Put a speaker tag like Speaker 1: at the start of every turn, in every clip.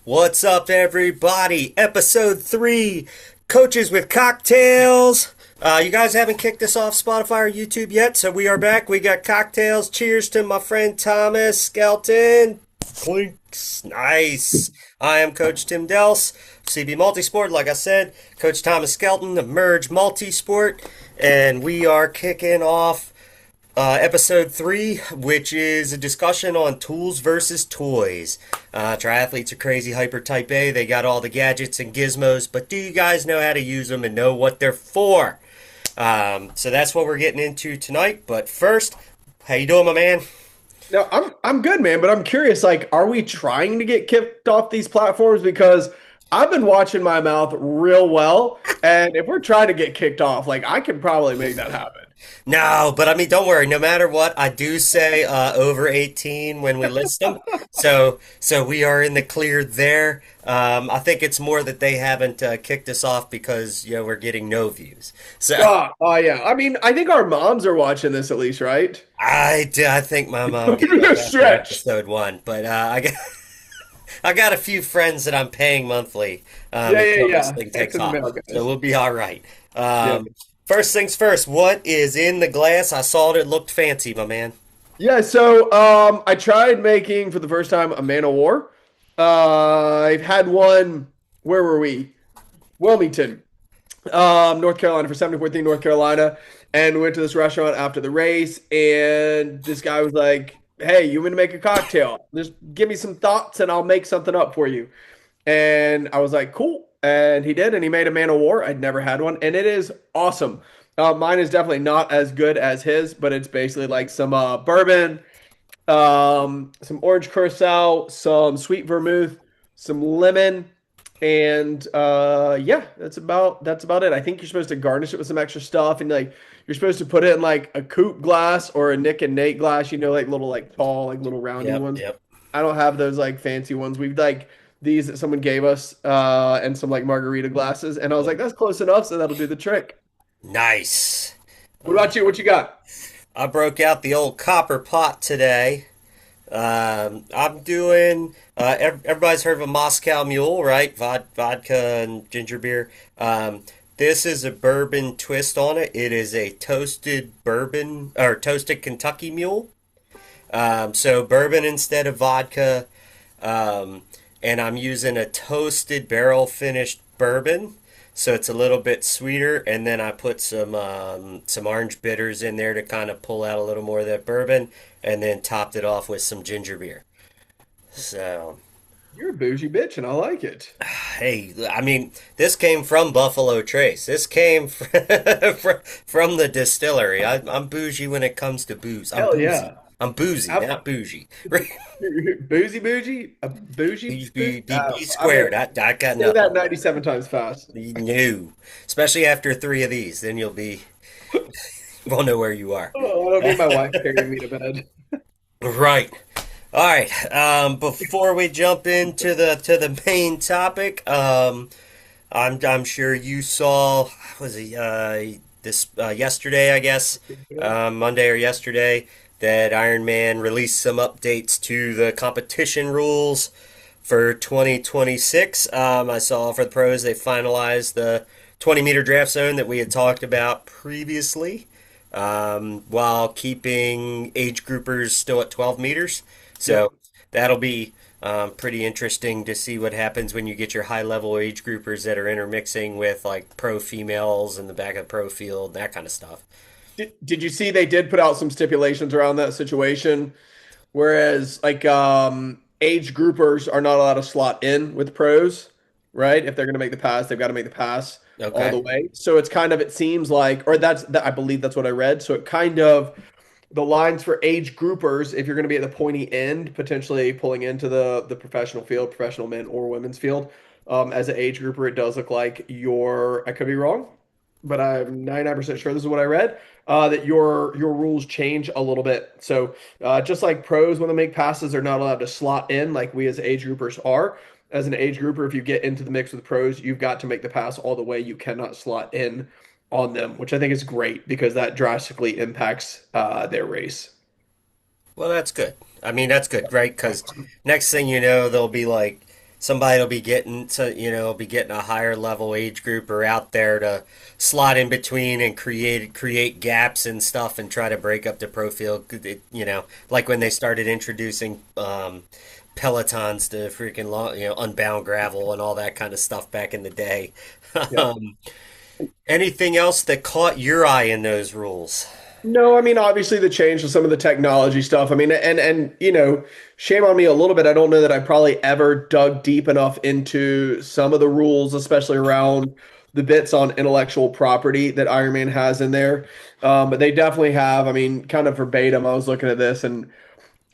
Speaker 1: What's up, everybody? Episode 3, Coaches with Cocktails. You guys haven't kicked us off Spotify or YouTube yet, so we are back. We got cocktails. Cheers to my friend Thomas Skelton. Clinks. Nice. I am Coach Tim Dels, CB Multisport, like I said. Coach Thomas Skelton, the Merge Multisport. And we are kicking off episode 3, which is a discussion on tools versus toys. Triathletes are crazy hyper type A. They got all the gadgets and gizmos, but do you guys know how to use them and know what they're for? So that's what we're getting into tonight. But first, how you doing, my man?
Speaker 2: No, I'm good, man. But I'm curious, like, are we trying to get kicked off these platforms? Because I've been watching my mouth real well, and if we're trying to get kicked off, like, I could probably make that happen.
Speaker 1: No, but I mean, don't worry. No matter what, I do say over 18 when we list them. So we are in the clear there. I think it's more that they haven't kicked us off because we're getting no views. So
Speaker 2: Oh, yeah. I mean, I think our moms are watching this at least, right?
Speaker 1: I think my mom
Speaker 2: Give
Speaker 1: gave
Speaker 2: me
Speaker 1: up
Speaker 2: a
Speaker 1: after
Speaker 2: stretch.
Speaker 1: episode 1, but I got a few friends that I'm paying monthly
Speaker 2: Yeah, yeah,
Speaker 1: until this
Speaker 2: yeah.
Speaker 1: thing
Speaker 2: X
Speaker 1: takes
Speaker 2: in the
Speaker 1: off.
Speaker 2: mail,
Speaker 1: So
Speaker 2: guys.
Speaker 1: we'll be all right.
Speaker 2: Yeah.
Speaker 1: First things first, what is in the glass? I saw it. It looked fancy, my man.
Speaker 2: Yeah, so I tried making for the first time a Man of War. I've had one, where were we? Wilmington. North Carolina for 74th North Carolina, and we went to this restaurant after the race, and this guy was like, "Hey, you want to make a cocktail? Just give me some thoughts, and I'll make something up for you." And I was like, "Cool," and he did, and he made a Man of War. I'd never had one, and it is awesome. Mine is definitely not as good as his, but it's basically like some bourbon, some orange curacao, some sweet vermouth, some lemon, and yeah, that's about it. I think you're supposed to garnish it with some extra stuff, and like you're supposed to put it in like a coupe glass or a Nick and Nate glass, like little like tall, like little roundy
Speaker 1: Yep,
Speaker 2: ones.
Speaker 1: yep.
Speaker 2: I don't have those like fancy ones. We've like these that someone gave us, and some like margarita glasses, and I was like, that's close enough, so that'll do the trick.
Speaker 1: Nice.
Speaker 2: What about you? What you got?
Speaker 1: I broke out the old copper pot today. I'm doing. Everybody's heard of a Moscow Mule, right? Vodka and ginger beer. This is a bourbon twist on it. It is a toasted bourbon or toasted Kentucky Mule. So bourbon instead of vodka. And I'm using a toasted barrel finished bourbon. So it's a little bit sweeter, and then I put some orange bitters in there to kind of pull out a little more of that bourbon, and then topped it off with some ginger beer. So,
Speaker 2: You're a bougie bitch, and I like it.
Speaker 1: hey, I mean, this came from Buffalo Trace. This came from the distillery. I'm bougie when it comes to booze. I'm
Speaker 2: Hell
Speaker 1: boozy.
Speaker 2: yeah.
Speaker 1: I'm boozy,
Speaker 2: How,
Speaker 1: not bougie.
Speaker 2: boozy bougie? A bougie?
Speaker 1: Be
Speaker 2: I mean,
Speaker 1: squared. I got
Speaker 2: say that
Speaker 1: nothing.
Speaker 2: 97 times fast.
Speaker 1: No, especially after 3 of these, then won't know where you are.
Speaker 2: Oh, I don't need my wife carrying me to bed.
Speaker 1: Right. All right. Before we jump into the main topic, I'm sure you saw was it this yesterday, I guess, Monday or yesterday, that Iron Man released some updates to the competition rules for 2026. I saw for the pros they finalized the 20-meter draft zone that we had talked about previously, while keeping age groupers still at 12 meters.
Speaker 2: Yep.
Speaker 1: So that'll be pretty interesting to see what happens when you get your high level age groupers that are intermixing with like pro females in the back of the pro field, that kind of stuff.
Speaker 2: Did you see they did put out some stipulations around that situation? Whereas, like, age groupers are not allowed to slot in with pros, right? If they're going to make the pass, they've got to make the pass all
Speaker 1: Okay.
Speaker 2: the way. So it's kind of, it seems like, or I believe that's what I read. So it kind of, the lines for age groupers, if you're going to be at the pointy end, potentially pulling into the professional field, professional men or women's field, as an age grouper, it does look like I could be wrong, but I'm 99% sure this is what I read, that your rules change a little bit. So just like pros, when they make passes, are not allowed to slot in like we as age groupers are. As an age grouper, if you get into the mix with pros, you've got to make the pass all the way. You cannot slot in on them, which I think is great because that drastically impacts their race.
Speaker 1: Well, that's good. I mean, that's good, right? Because next thing you know, they'll be like somebody will be getting to, be getting a higher level age group or out there to slot in between and create gaps and stuff and try to break up the pro field. Like when they started introducing pelotons to freaking long, unbound gravel and all that kind of stuff back in the day.
Speaker 2: Yep.
Speaker 1: um, Anything else that caught your eye in those rules?
Speaker 2: No, I mean obviously the change to some of the technology stuff. I mean, and shame on me a little bit. I don't know that I probably ever dug deep enough into some of the rules, especially around the bits on intellectual property that Iron Man has in there. But they definitely have. I mean, kind of verbatim. I was looking at this and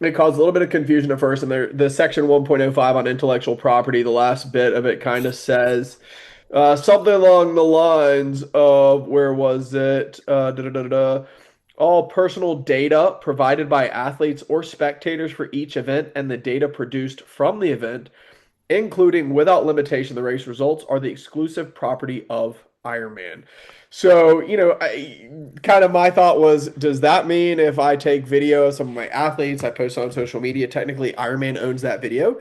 Speaker 2: it caused a little bit of confusion at first. And the section 1.05 on intellectual property, the last bit of it kind of says. Something along the lines of where was it? All personal data provided by athletes or spectators for each event and the data produced from the event, including without limitation the race results, are the exclusive property of Ironman. So, kind of my thought was, does that mean if I take video of some of my athletes, I post on social media, technically Ironman owns that video?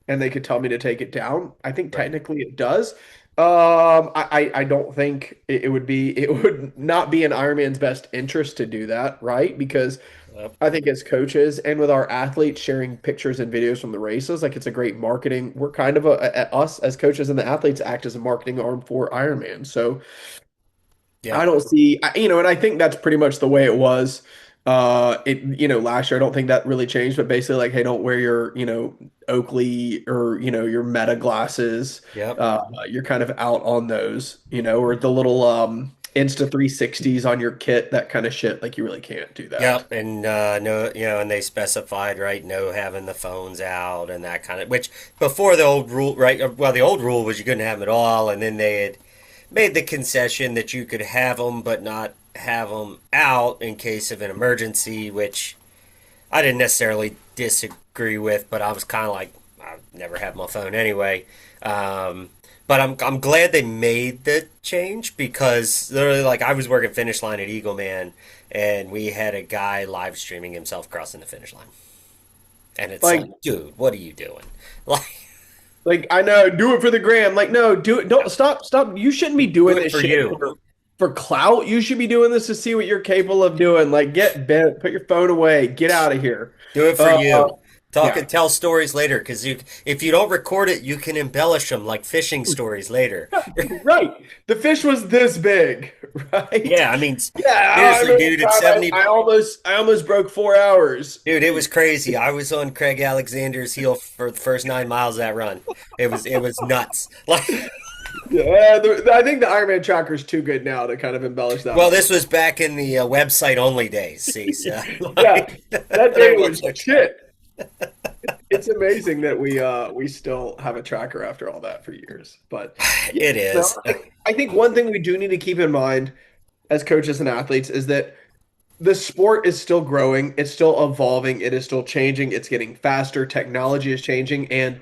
Speaker 2: And they could tell me to take it down. I think
Speaker 1: Right.
Speaker 2: technically it does. I don't think it would not be in Ironman's best interest to do that, right? Because
Speaker 1: Yep.
Speaker 2: I think as coaches and with our athletes sharing pictures and videos from the races, like it's a great marketing. We're kind of us as coaches and the athletes act as a marketing arm for Ironman. So I
Speaker 1: Yep.
Speaker 2: don't see, and I think that's pretty much the way it was. Last year, I don't think that really changed, but basically, like, hey, don't wear your, Oakley or, your Meta glasses.
Speaker 1: Yep.
Speaker 2: You're kind of out on those, or the little Insta 360s on your kit, that kind of shit. Like, you really can't do that.
Speaker 1: Yep, and no, and they specified, right, no having the phones out and that kind of, which before the old rule, right? Well, the old rule was you couldn't have them at all, and then they had made the concession that you could have them but not have them out in case of an emergency, which I didn't necessarily disagree with, but I was kind of like, I never have my phone anyway. Um, but I'm glad they made the change because literally, like, I was working finish line at Eagle Man, and we had a guy live streaming himself crossing the finish line, and it's
Speaker 2: Like,
Speaker 1: like, dude, what are you doing? Like,
Speaker 2: like I know, do it for the gram. Like, no, do it. Don't stop. You shouldn't be
Speaker 1: do
Speaker 2: doing
Speaker 1: it
Speaker 2: this
Speaker 1: for
Speaker 2: shit
Speaker 1: you.
Speaker 2: for clout. You should be doing this to see what you're capable of doing. Like, get bent, put your phone away, get out of here.
Speaker 1: Do it for
Speaker 2: Uh,
Speaker 1: you. Talk
Speaker 2: yeah,
Speaker 1: and tell stories later, because if you don't record it, you can embellish them like fishing stories later.
Speaker 2: right. The fish was this big, right?
Speaker 1: Yeah, I mean,
Speaker 2: Yeah, I
Speaker 1: seriously,
Speaker 2: remember
Speaker 1: dude,
Speaker 2: the
Speaker 1: it's
Speaker 2: time
Speaker 1: 70.
Speaker 2: I almost broke 4 hours.
Speaker 1: Dude, it was crazy. I was on Craig Alexander's heel for the first 9 miles of that run. It was nuts. Like,
Speaker 2: Yeah, I think the Ironman tracker is too good now to kind of embellish that
Speaker 1: well,
Speaker 2: one.
Speaker 1: this was back in the website only days. See, so
Speaker 2: Yeah,
Speaker 1: like,
Speaker 2: that day
Speaker 1: there
Speaker 2: was
Speaker 1: was no track.
Speaker 2: shit. It's amazing that we still have a tracker after all that for years. But yeah,
Speaker 1: It
Speaker 2: no,
Speaker 1: is.
Speaker 2: I think one thing we do need to keep in mind as coaches and athletes is that the sport is still growing, it's still evolving, it is still changing, it's getting faster, technology is changing, and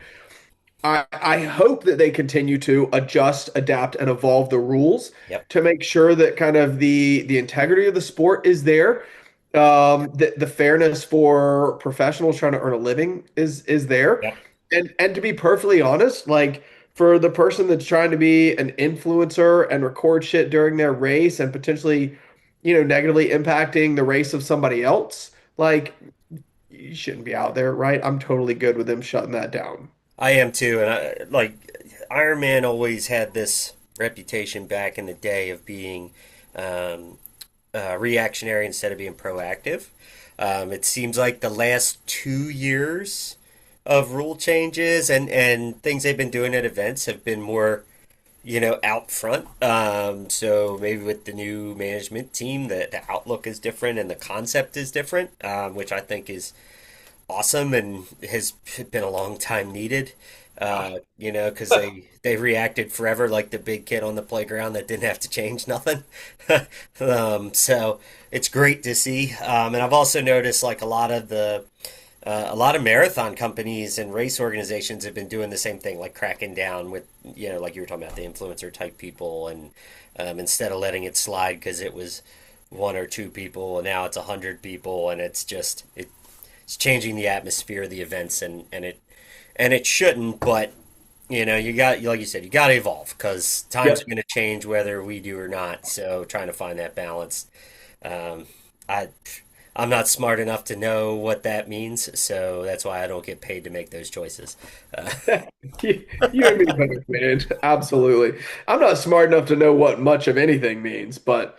Speaker 2: I hope that they continue to adjust, adapt, and evolve the rules
Speaker 1: Yep.
Speaker 2: to make sure that kind of the integrity of the sport is there. The fairness for professionals trying to earn a living is there.
Speaker 1: Yep.
Speaker 2: And to be perfectly honest, like for the person that's trying to be an influencer and record shit during their race and potentially, negatively impacting the race of somebody else, like you shouldn't be out there, right? I'm totally good with them shutting that down.
Speaker 1: I am too, and Iron Man always had this reputation back in the day of being um, reactionary instead of being proactive. It seems like the last 2 years of rule changes and things they've been doing at events have been more, out front. So maybe with the new management team, the outlook is different and the concept is different, which I think is awesome and has been a long time needed. Because they reacted forever like the big kid on the playground that didn't have to change nothing. So it's great to see. And I've also noticed like a lot of marathon companies and race organizations have been doing the same thing, like cracking down with, like you were talking about the influencer type people, and instead of letting it slide because it was one or two people, and now it's 100 people, and it's changing the atmosphere of the events, and it shouldn't, but You know, you got, like you said, you got to evolve because time's
Speaker 2: Yep.
Speaker 1: going to change whether we do or not. So trying to find that balance. Um, I I'm not smart enough to know what that means, so that's why I don't get paid to make those choices. Uh,
Speaker 2: You and me both, man. Absolutely. I'm not smart enough to know what much of anything means, but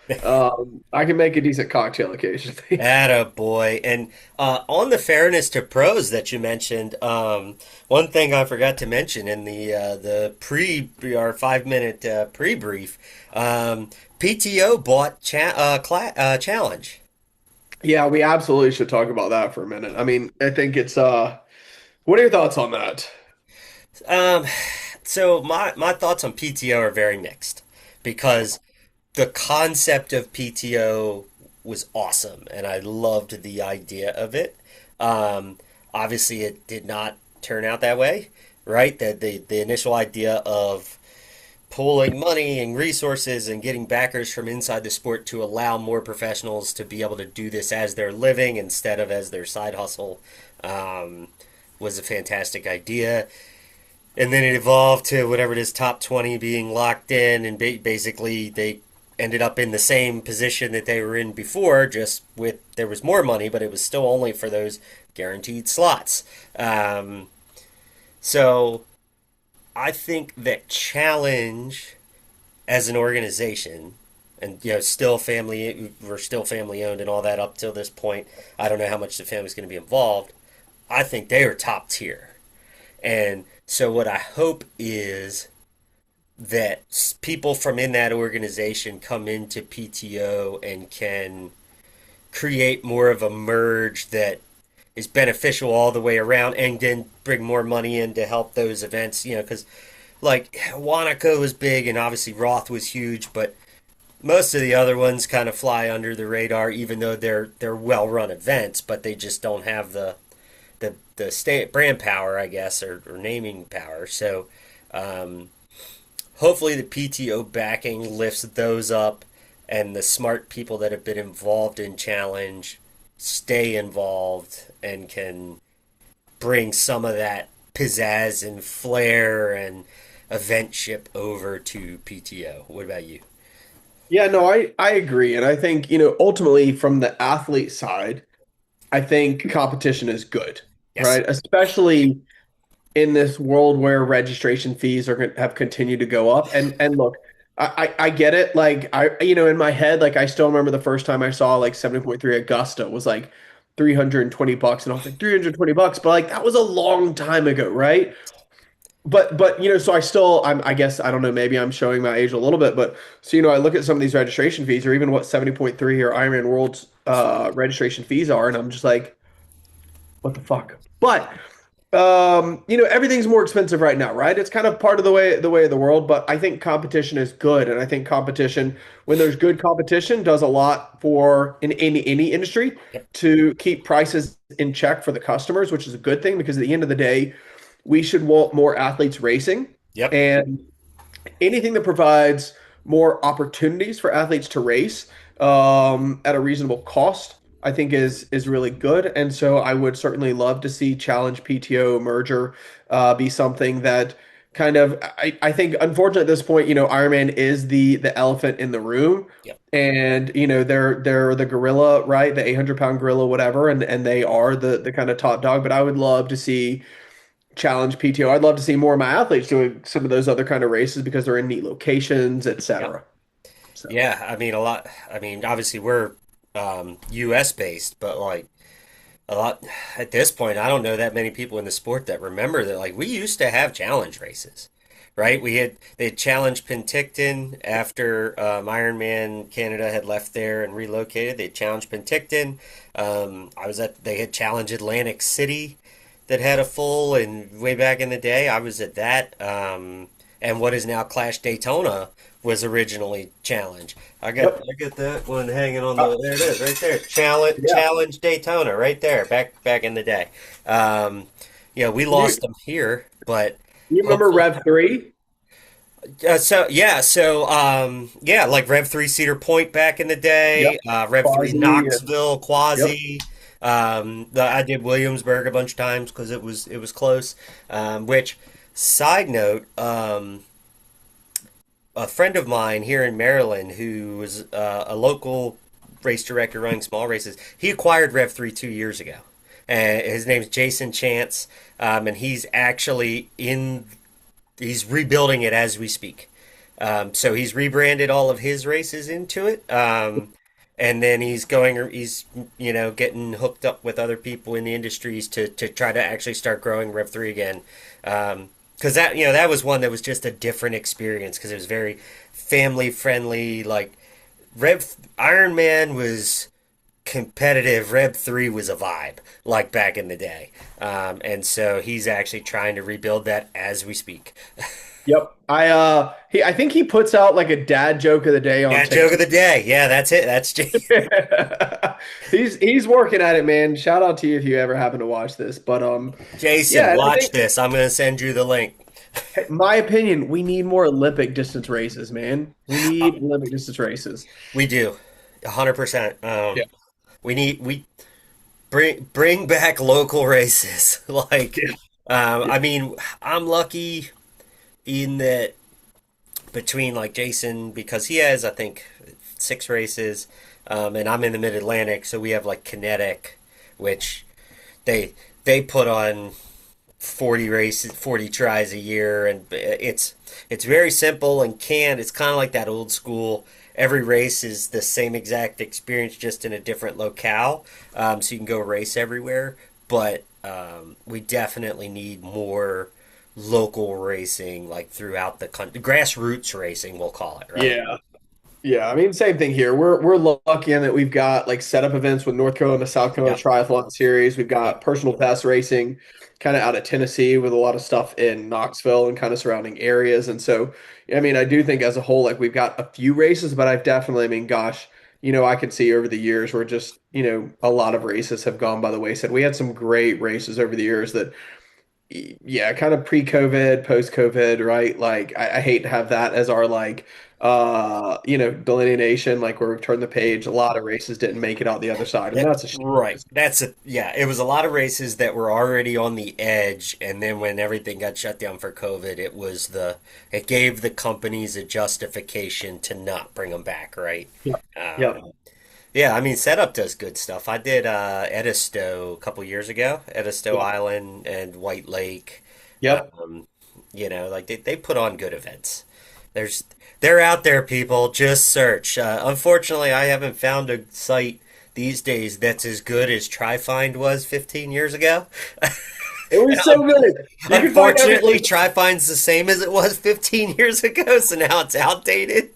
Speaker 2: I can make a decent cocktail occasionally.
Speaker 1: Atta boy. And on the fairness to pros that you mentioned, one thing I forgot to mention in the pre our 5 minute pre brief, PTO bought challenge.
Speaker 2: Yeah, we absolutely should talk about that for a minute. I mean, I think it's what are your thoughts on that?
Speaker 1: Um, so my thoughts on PTO are very mixed because the concept of PTO was awesome and I loved the idea of it. Um, Obviously, it did not turn out that way, right? The initial idea of pooling money and resources and getting backers from inside the sport to allow more professionals to be able to do this as their living instead of as their side hustle um, was a fantastic idea. And then it evolved to whatever it is, top 20 being locked in, and basically they ended up in the same position that they were in before, just with there was more money, but it was still only for those guaranteed slots. So I think that Challenge as an organization, and still family, we're still family owned and all that up till this point. I don't know how much the family's going to be involved. I think they are top tier. And so, what I hope is that people from in that organization come into PTO and can create more of a merge that is beneficial all the way around and then bring more money in to help those events, because like Wanaka was big and obviously Roth was huge, but most of the other ones kind of fly under the radar, even though they're well run events, but they just don't have the state brand power, I guess, or naming power. So um, hopefully the PTO backing lifts those up, and the smart people that have been involved in Challenge stay involved and can bring some of that pizzazz and flair and eventship over to PTO. What about you?
Speaker 2: Yeah, no, I agree. And I think, ultimately from the athlete side, I think competition is good,
Speaker 1: Yes.
Speaker 2: right? Especially in this world where registration fees have continued to go up. And look, I get it. Like in my head, like I still remember the first time I saw like 70.3 Augusta was like $320, and I was like $320, but like that was a long time ago, right? But so I guess I don't know, maybe I'm showing my age a little bit, but so I look at some of these registration fees or even what 70.3 or Ironman World's registration fees are, and I'm just like, what the fuck? But everything's more expensive right now, right? It's kind of part of the way of the world, but I think competition is good, and I think competition, when there's good competition, does a lot for in any industry
Speaker 1: Yep.
Speaker 2: to keep prices in check for the customers, which is a good thing because at the end of the day, we should want more athletes racing,
Speaker 1: Yep.
Speaker 2: and anything that provides more opportunities for athletes to race at a reasonable cost, I think is really good. And so I would certainly love to see Challenge PTO merger be something that kind of I think unfortunately at this point, Ironman is the elephant in the room.
Speaker 1: Yep.
Speaker 2: And they're the gorilla, right? The 800-pound gorilla, whatever, and they are the kind of top dog. But I would love to see Challenge PTO. I'd love to see more of my athletes doing some of those other kind of races because they're in neat locations,
Speaker 1: Yep.
Speaker 2: etc. So
Speaker 1: Yeah. I mean, a lot. I mean, obviously we're U.S. based, but like a lot at this point, I don't know that many people in the sport that remember that. Like we used to have challenge races, right? They had challenged Penticton after Ironman Canada had left there and relocated. They challenged Penticton. They had challenged Atlantic City that had a full, and way back in the day, I was at that. And what is now Clash Daytona was originally Challenge.
Speaker 2: yep.
Speaker 1: I got that one hanging on the there it is right there.
Speaker 2: Yeah.
Speaker 1: Challenge Daytona right there back in the day. Um, we
Speaker 2: You
Speaker 1: lost them here, but
Speaker 2: you remember
Speaker 1: hopefully.
Speaker 2: Rev 3?
Speaker 1: So like Rev 3 Cedar Point back in the
Speaker 2: Yep.
Speaker 1: day, Rev 3
Speaker 2: Quasi and
Speaker 1: Knoxville,
Speaker 2: yep.
Speaker 1: Quasi. I did Williamsburg a bunch of times because it was close. Which Side note, a friend of mine here in Maryland who was a local race director running small races, he acquired Rev 3 2 years ago. And his name's Jason Chance, and he's actually he's rebuilding it as we speak. So he's rebranded all of his races into it. And then he's getting hooked up with other people in the industries to try to actually start growing Rev 3 again. Because that was one that was just a different experience because it was very family friendly. Like Iron Man was competitive. Rev 3 was a vibe, like back in the day. And so he's actually trying to rebuild that as we speak.
Speaker 2: Yep. I think he puts out like a dad joke of the day on
Speaker 1: That joke of the day. Yeah, that's it. That's
Speaker 2: He's working at it, man. Shout out to you if you ever happen to watch this. But
Speaker 1: Jason,
Speaker 2: yeah, and I
Speaker 1: watch
Speaker 2: think,
Speaker 1: this. I'm going to send you the link.
Speaker 2: my opinion, we need more Olympic distance races, man. We need Olympic distance races.
Speaker 1: We do, 100%.
Speaker 2: Yeah.
Speaker 1: We bring back local races. Like,
Speaker 2: Yeah.
Speaker 1: I mean, I'm lucky in that between like Jason because he has I think 6 races, and I'm in the Mid Atlantic, so we have like Kinetic, which they they put on 40 races, 40 tries a year, and it's very simple and canned. It's kind of like that old school. Every race is the same exact experience, just in a different locale, so you can go race everywhere. But we definitely need more local racing, like throughout the country, grassroots racing, we'll call it, right?
Speaker 2: Yeah. Yeah, I mean, same thing here. We're lucky in that we've got like setup events with North Carolina, South Carolina
Speaker 1: Yep.
Speaker 2: Triathlon Series. We've
Speaker 1: Yep.
Speaker 2: got personal best racing kind of out of Tennessee with a lot of stuff in Knoxville and kind of surrounding areas. And so, I mean, I do think as a whole, like we've got a few races, but I've definitely, I mean, gosh, I could see over the years where just, a lot of races have gone by the wayside. We had some great races over the years that yeah, kind of pre-COVID, post-COVID, right? Like I hate to have that as our like delineation, like where we've turned the page. A lot of races didn't make it out the other side, and that's a shame.
Speaker 1: Right. Yeah, it was a lot of races that were already on the edge, and then when everything got shut down for COVID, it gave the companies a justification to not bring them back, right?
Speaker 2: Yep. Yep.
Speaker 1: Um, yeah, I mean, Setup does good stuff. I did Edisto a couple years ago, Edisto
Speaker 2: Yep.
Speaker 1: Island and White Lake.
Speaker 2: Yep.
Speaker 1: Um, like they put on good events. There's they're out there, people. Just search. Unfortunately, I haven't found a site these days that's as good as TriFind was 15 years ago.
Speaker 2: It was so good. You can find
Speaker 1: Unfortunately,
Speaker 2: everything.
Speaker 1: TriFind's the same as it was 15 years ago, so now it's outdated.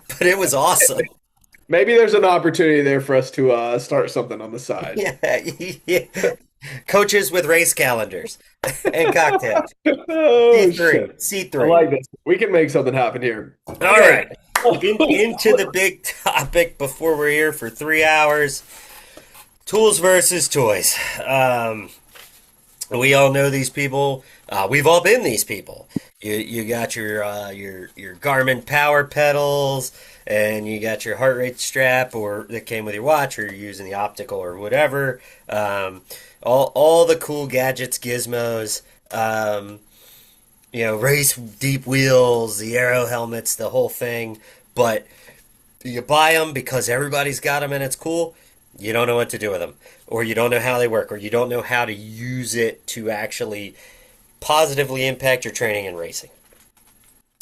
Speaker 1: But it was awesome.
Speaker 2: Maybe there's an opportunity there for us to start something on the side.
Speaker 1: Yeah, yeah. Coaches with race calendars and cocktails.
Speaker 2: Oh
Speaker 1: C3,
Speaker 2: shit. I
Speaker 1: C3.
Speaker 2: like this. We can make something happen here.
Speaker 1: All
Speaker 2: Okay.
Speaker 1: right. Into the big topic before we're here for 3 hours. Tools versus toys. We all know these people. We've all been these people. You got your Garmin power pedals, and you got your heart rate strap, or that came with your watch, or you're using the optical or whatever. All the cool gadgets, gizmos. Race deep wheels, the aero helmets, the whole thing. But you buy them because everybody's got them and it's cool. You don't know what to do with them, or you don't know how they work, or you don't know how to use it to actually positively impact your training and racing.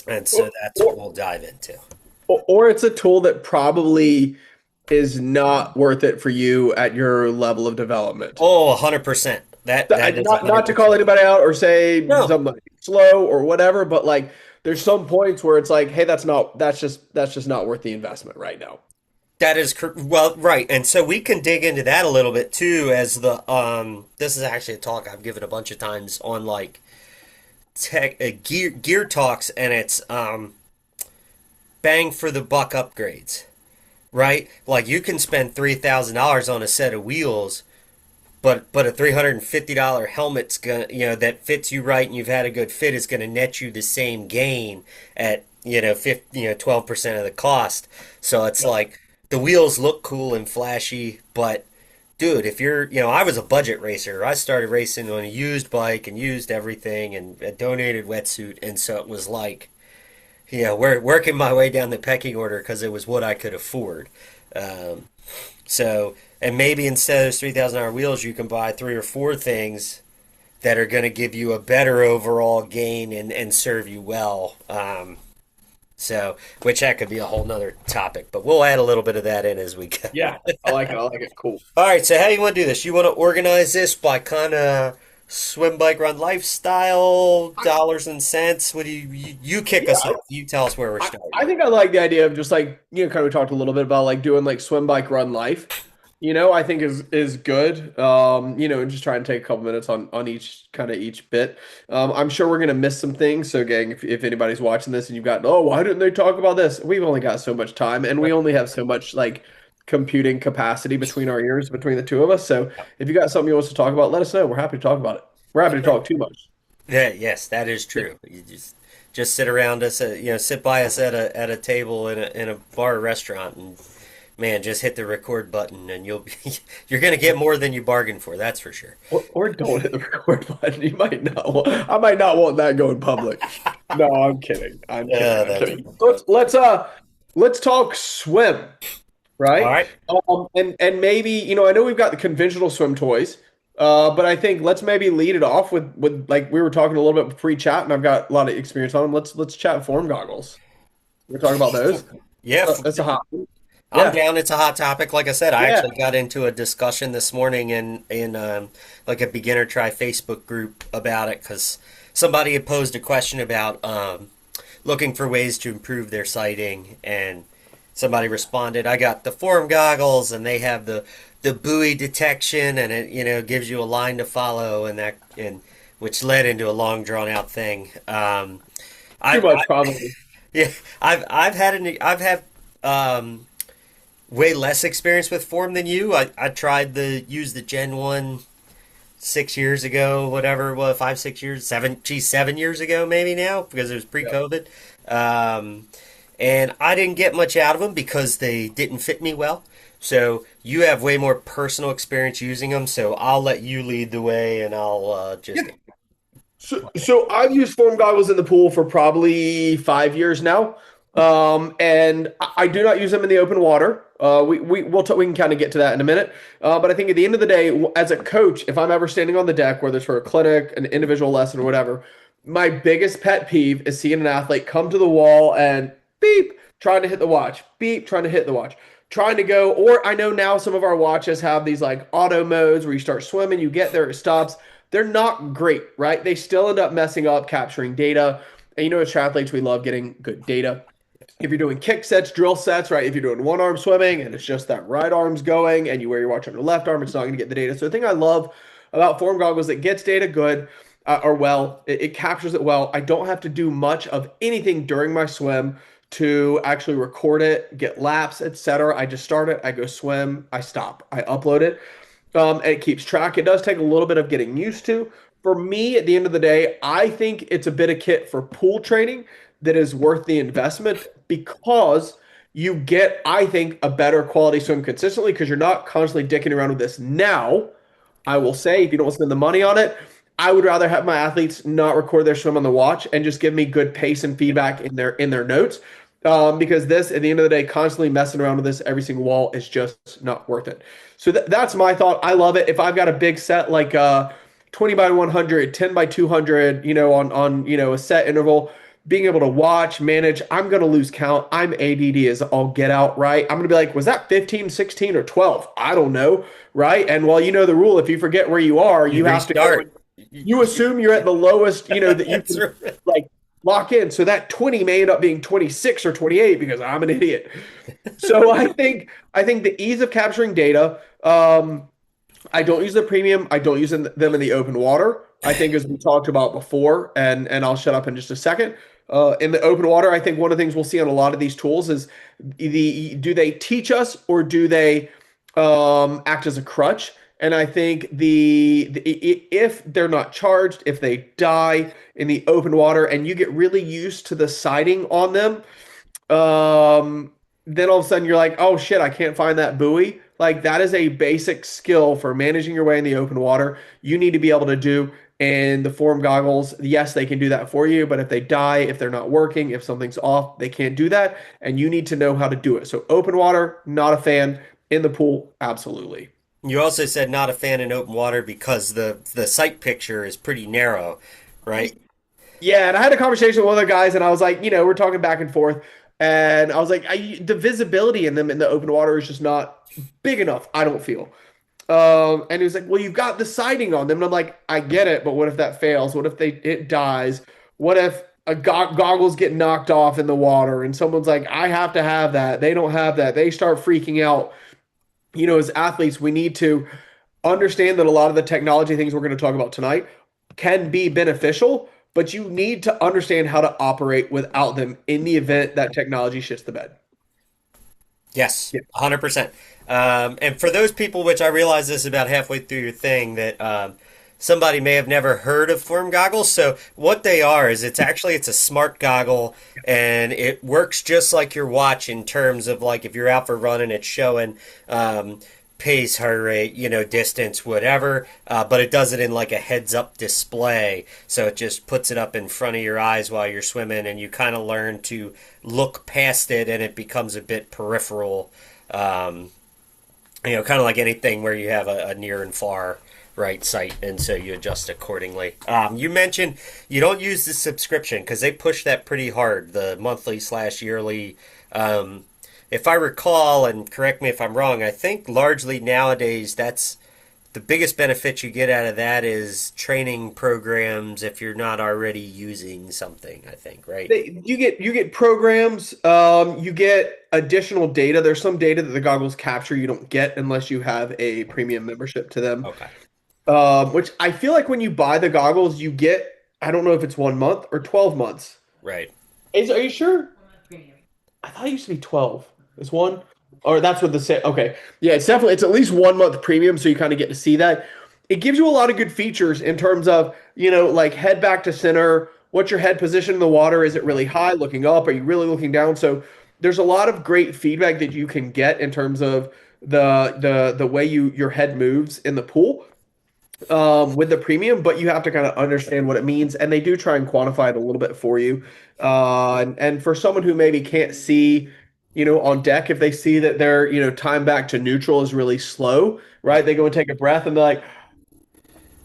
Speaker 1: And so that's what we'll dive into.
Speaker 2: Or it's a tool that probably is not worth it for you at your level of development.
Speaker 1: Oh, 100%. That is
Speaker 2: Not to call
Speaker 1: 100%.
Speaker 2: anybody out or say
Speaker 1: No,
Speaker 2: something slow or whatever, but like there's some points where it's like, hey, that's just not worth the investment right now.
Speaker 1: that is well, right. And so we can dig into that a little bit too as this is actually a talk I've given a bunch of times on like tech gear talks, and it's bang for the buck upgrades, right? Like you can spend $3,000 on a set of wheels, but a $350 helmet's gonna that fits you right and you've had a good fit is gonna net you the same gain at 12% of the cost. So it's like the wheels look cool and flashy, but dude, if you're, I was a budget racer. I started racing on a used bike and used everything and a donated wetsuit. And so it was like, we're working my way down the pecking order because it was what I could afford. Um, and maybe instead of those 3,000 hour wheels, you can buy three or four things that are going to give you a better overall gain and serve you well. Which that could be a whole nother topic, but we'll add a little bit of that in as we go.
Speaker 2: Yeah, I like it. I like it. Cool.
Speaker 1: All right, so how do you want to do this? You want to organize this by kind of swim, bike, run lifestyle, dollars and cents? What do you kick us
Speaker 2: Yeah,
Speaker 1: off? You tell us where we're starting.
Speaker 2: I think I like the idea of just like, kind of talked a little bit about like doing like swim, bike, run, life. I think is good. And just try and take a couple minutes on each kind of each bit. I'm sure we're gonna miss some things. So, gang, if anybody's watching this and you've got, oh, why didn't they talk about this? We've only got so much time, and we only have so much like computing capacity between our ears, between the two of us. So, if you got something you want us to talk about, let us know. We're happy to talk about it. We're happy to talk too much.
Speaker 1: Yeah, yes, that is true. You just sit around us, sit by us at a table in a bar or restaurant, and man, just hit the record button, and you're gonna get more than you bargained for. That's for sure.
Speaker 2: Or don't hit the record button. You might not. I might not want that going public. No, I'm kidding. I'm kidding.
Speaker 1: Yeah,
Speaker 2: I'm kidding. Let's talk swim,
Speaker 1: All
Speaker 2: right?
Speaker 1: right.
Speaker 2: And maybe I know we've got the conventional swim toys, but I think let's maybe lead it off with like we were talking a little bit pre-chat, and I've got a lot of experience on them. Let's chat form goggles. We're talking about those.
Speaker 1: Yeah,
Speaker 2: That's a hot one.
Speaker 1: I'm
Speaker 2: Yeah,
Speaker 1: down. It's a hot topic. Like I said, I
Speaker 2: yeah.
Speaker 1: actually got into a discussion this morning in like a beginner try Facebook group about it because somebody had posed a question about looking for ways to improve their sighting, and somebody responded. I got the form goggles, and they have the buoy detection, and it gives you a line to follow, and which led into a long drawn out thing.
Speaker 2: Too much probably.
Speaker 1: Yeah, I've had way less experience with form than you. I tried use the Gen 1 6 years ago, whatever it was, 5 6 years, 7 years ago maybe now because it was
Speaker 2: Yeah.
Speaker 1: pre-COVID. Um, and I didn't get much out of them because they didn't fit me well. So you have way more personal experience using them, so I'll let you lead the way, and I'll just.
Speaker 2: So I've used foam goggles in the pool for probably 5 years now, and I do not use them in the open water. We can kind of get to that in a minute. But I think at the end of the day, as a coach, if I'm ever standing on the deck, whether it's for a clinic, an individual lesson, or whatever, my biggest pet peeve is seeing an athlete come to the wall and beep, trying to hit the watch, beep, trying to hit the watch, trying to go. Or I know now some of our watches have these like auto modes where you start swimming, you get there, it stops. They're not great, right? They still end up messing up capturing data. And as triathletes, we love getting good data. If you're doing kick sets, drill sets, right? If you're doing one arm swimming and it's just that right arm's going and you wear your watch on your left arm, it's not going to get the data. So the thing I love about form goggles, it gets data good or well, it captures it well. I don't have to do much of anything during my swim to actually record it, get laps, etc. I just start it, I go swim, I stop, I upload it. And it keeps track. It does take a little bit of getting used to. For me, at the end of the day, I think it's a bit of kit for pool training that is worth the investment because you get, I think, a better quality swim consistently because you're not constantly dicking around with this. Now, I will say, if you don't spend the money on it, I would rather have my athletes not record their swim on the watch and just give me good pace and feedback in their notes. Because this, at the end of the day, constantly messing around with this every single wall is just not worth it. So that's my thought. I love it. If I've got a big set like 20 by 100, 10 by 200, on a set interval, being able to watch, manage, I'm going to lose count. I'm ADD as all get out, right? I'm going to be like, was that 15, 16, or 12? I don't know, right? And while you know the rule, if you forget where you are,
Speaker 1: You
Speaker 2: you have to go.
Speaker 1: restart.
Speaker 2: You assume you're at the lowest, that you
Speaker 1: That's
Speaker 2: can
Speaker 1: right.
Speaker 2: like lock in. So that 20 may end up being 26 or 28 because I'm an idiot. So I think the ease of capturing data. I don't use the premium. I don't use them in the open water. I think as we talked about before, and I'll shut up in just a second. In the open water, I think one of the things we'll see on a lot of these tools is do they teach us or do they act as a crutch? And I think if they're not charged, if they die in the open water, and you get really used to the sighting on them, then all of a sudden you're like, oh shit, I can't find that buoy. Like that is a basic skill for managing your way in the open water. You need to be able to do. And the form goggles, yes, they can do that for you, but if they die, if they're not working, if something's off, they can't do that. And you need to know how to do it. So open water, not a fan. In the pool, absolutely.
Speaker 1: You also said not a fan in open water because the sight picture is pretty narrow, right?
Speaker 2: Yeah, and I had a conversation with one of the guys, and I was like, we're talking back and forth, and I was like, the visibility in them in the open water is just not big enough. I don't feel. And he was like, well, you've got the siding on them, and I'm like, I get it, but what if that fails? What if it dies? What if goggles get knocked off in the water, and someone's like, I have to have that. They don't have that. They start freaking out. As athletes, we need to understand that a lot of the technology things we're going to talk about tonight can be beneficial, but you need to understand how to operate without them in the event that technology shits the bed.
Speaker 1: Yes,
Speaker 2: Yeah.
Speaker 1: 100%. And for those people, which I realize this about halfway through your thing, that somebody may have never heard of form goggles. So what they are is it's a smart goggle, and it works just like your watch in terms of like if you're out for running, it's showing pace, heart rate, distance, whatever. But it does it in like a heads up display. So it just puts it up in front of your eyes while you're swimming, and you kind of learn to look past it, and it becomes a bit peripheral. Kind of like anything where you have a near and far right sight, and so you adjust accordingly. You mentioned you don't use the subscription because they push that pretty hard, the monthly/yearly. If I recall, and correct me if I'm wrong, I think largely nowadays that's the biggest benefit you get out of that is training programs if you're not already using something, I think, right?
Speaker 2: You get programs, you get additional data. There's some data that the goggles capture you don't get unless you have a premium membership to them.
Speaker 1: Okay.
Speaker 2: Which I feel like when you buy the goggles, you get, I don't know if it's 1 month or 12 months.
Speaker 1: Right.
Speaker 2: Are you sure? I thought it used to be 12. It's one? Or that's what the say. Okay. Yeah, it's at least 1 month premium, so you kind of get to see that. It gives you a lot of good features in terms of, like head back to center. What's your head position in the water? Is it really high looking up? Are you really looking down? So there's a lot of great feedback that you can get in terms of the way your head moves in the pool with the premium, but you have to kind of understand what it means, and they do try and quantify it a little bit for you. And for someone who maybe can't see, on deck, if they see that their, time back to neutral is really slow, right? They go and take a breath and they're like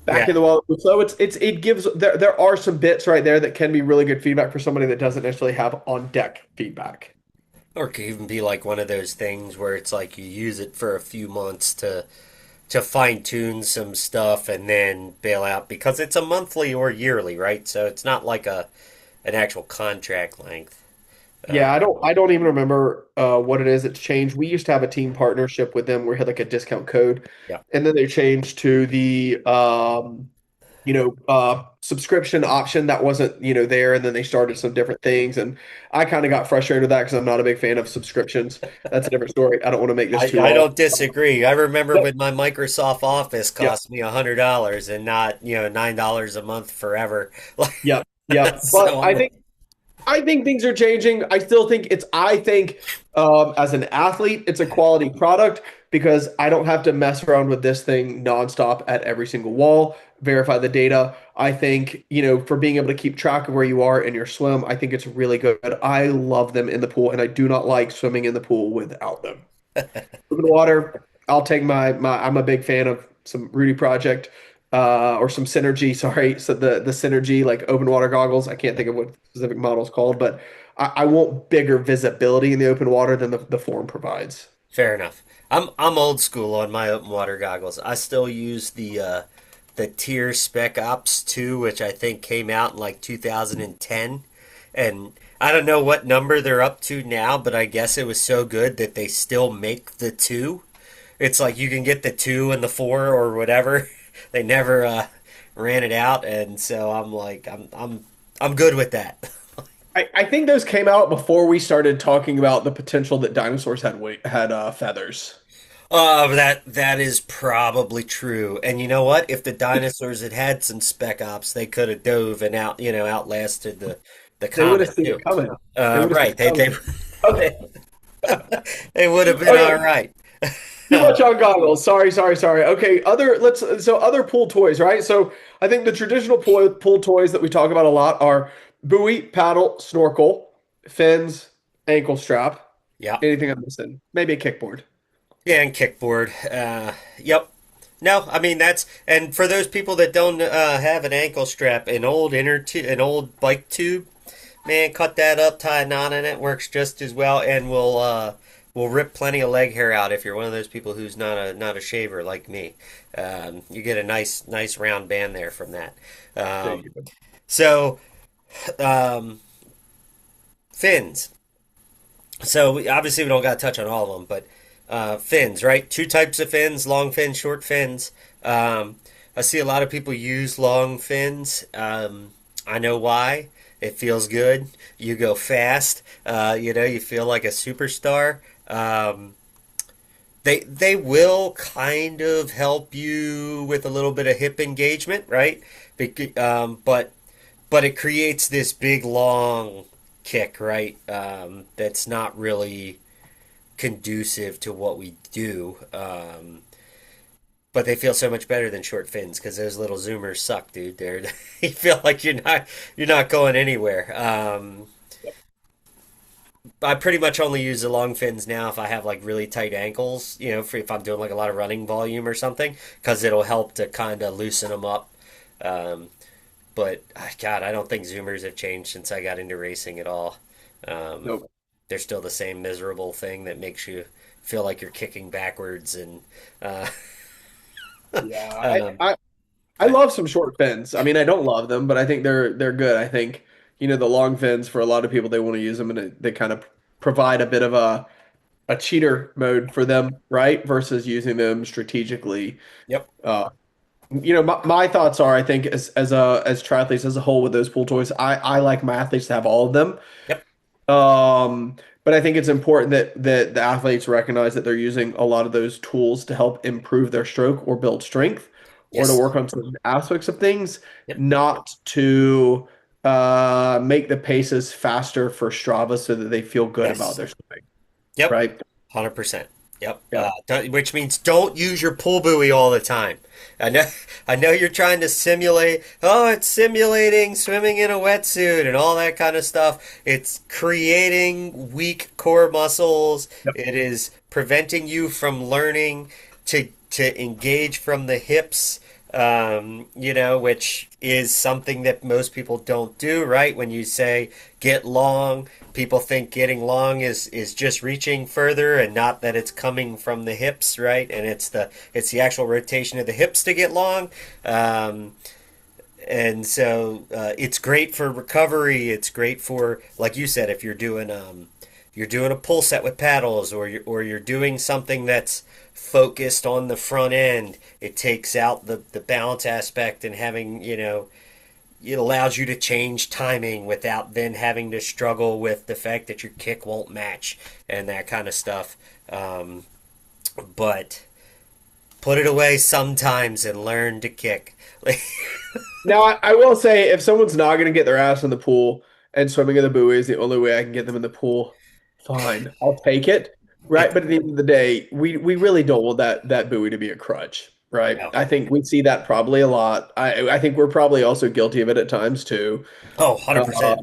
Speaker 2: back
Speaker 1: Yeah.
Speaker 2: in the water. So it gives there are some bits right there that can be really good feedback for somebody that doesn't necessarily have on deck feedback.
Speaker 1: Or it could even be like one of those things where it's like you use it for a few months to fine tune some stuff and then bail out because it's a monthly or yearly, right? So it's not like an actual contract length.
Speaker 2: Yeah, I don't even remember what it is. It's changed. We used to have a team partnership with them where we had like a discount code,
Speaker 1: Yeah.
Speaker 2: and then they changed to the subscription option that wasn't, there, and then they started some different things, and I kind of got frustrated with that because I'm not a big fan of subscriptions. That's a different story. I don't want to make this too
Speaker 1: I
Speaker 2: long.
Speaker 1: don't disagree. I remember
Speaker 2: But,
Speaker 1: when my Microsoft Office
Speaker 2: yeah,
Speaker 1: cost me $100 and not, $9 a month forever.
Speaker 2: yeah, yeah. But
Speaker 1: So
Speaker 2: I think things are changing. I think as an athlete, it's a quality product because I don't have to mess around with this thing nonstop at every single wall, verify the data. I think, for being able to keep track of where you are in your swim, I think it's really good. I love them in the pool, and I do not like swimming in the pool without them. Open water, I'll take I'm a big fan of some Rudy Project or some Synergy. Sorry, so the Synergy like open water goggles. I can't think of what the specific model is called, but I want bigger visibility in the open water than the form provides.
Speaker 1: fair enough. I'm old school on my open water goggles. I still use the Tier Spec Ops 2, which I think came out in like 2010. And I don't know what number they're up to now, but I guess it was so good that they still make the 2. It's like you can get the 2 and the 4 or whatever. They never ran it out, and so I'm like I'm good with that.
Speaker 2: I think those came out before we started talking about the potential that dinosaurs had feathers.
Speaker 1: That is probably true. And you know what? If the dinosaurs had had some spec ops, they could have dove and outlasted the
Speaker 2: They would have
Speaker 1: comet
Speaker 2: seen
Speaker 1: too.
Speaker 2: it coming. They would have seen
Speaker 1: Right.
Speaker 2: it coming. Okay.
Speaker 1: They would have been
Speaker 2: Okay.
Speaker 1: all right.
Speaker 2: Too much on goggles. Sorry, sorry, sorry. Okay, other pool toys, right? So I think the traditional pool toys that we talk about a lot are buoy, paddle, snorkel, fins, ankle strap.
Speaker 1: Yeah.
Speaker 2: Anything I'm missing? Maybe a kickboard.
Speaker 1: Yeah, and kickboard. Yep. No, I mean that's and for those people that don't have an ankle strap, an old bike tube, man, cut that up, tie a knot in it, works just as well, and will rip plenty of leg hair out if you're one of those people who's not a shaver like me. You get a nice round band there from that.
Speaker 2: Thank
Speaker 1: Um,
Speaker 2: you.
Speaker 1: so um, fins. Obviously we don't got to touch on all of them, but fins, right? Two types of fins: long fins, short fins. I see a lot of people use long fins. I know why. It feels good. You go fast. You feel like a superstar. They will kind of help you with a little bit of hip engagement, right? But it creates this big long kick, right? That's not really conducive to what we do. But they feel so much better than short fins because those little zoomers suck, dude. You feel like you're not going anywhere. I pretty much only use the long fins now if I have like really tight ankles, if I'm doing like a lot of running volume or something, because it'll help to kind of loosen them up. Um, but God, I don't think Zoomers have changed since I got into racing at all. Um,
Speaker 2: Nope.
Speaker 1: they're still the same miserable thing that makes you feel like you're kicking backwards and uh,
Speaker 2: Yeah,
Speaker 1: um,
Speaker 2: I love some short fins. I mean, I don't love them, but I think they're good. I think, the long fins for a lot of people they want to use them and they kind of provide a bit of a cheater mode for them, right? Versus using them strategically.
Speaker 1: yep,
Speaker 2: Uh, my thoughts are I think as triathletes as a whole with those pool toys, I like my athletes to have all of them.
Speaker 1: yep,
Speaker 2: But I think it's important that the athletes recognize that they're using a lot of those tools to help improve their stroke or build strength or to
Speaker 1: yes,
Speaker 2: work on certain aspects of things,
Speaker 1: yep,
Speaker 2: not to make the paces faster for Strava so that they feel good about
Speaker 1: yes,
Speaker 2: their swimming,
Speaker 1: yep.
Speaker 2: right?
Speaker 1: 100%. Yep.
Speaker 2: Yeah.
Speaker 1: Which means don't use your pull buoy all the time. I know, I know you're trying to simulate, oh, it's simulating swimming in a wetsuit and all that kind of stuff. It's creating weak core muscles.
Speaker 2: Yep.
Speaker 1: It is preventing you from learning to engage from the hips, which is something that most people don't do, right? When you say get long, people think getting long is just reaching further and not that it's coming from the hips, right? And it's the actual rotation of the hips to get long. And so it's great for recovery. It's great for, like you said, if you're doing a pull set with paddles, or you're doing something that's focused on the front end. It takes out the balance aspect and having it allows you to change timing without then having to struggle with the fact that your kick won't match and that kind of stuff. But put it away sometimes and learn to kick.
Speaker 2: Now, I will say if someone's not going to get their ass in the pool and swimming in the buoy is the only way I can get them in the pool, fine, I'll take it. Right.
Speaker 1: It,
Speaker 2: But at the end of the day, we really don't want that buoy to be a crutch. Right.
Speaker 1: no.
Speaker 2: I think we see that probably a lot. I think we're probably also guilty of it at times too.
Speaker 1: Oh,
Speaker 2: Uh,
Speaker 1: 100%.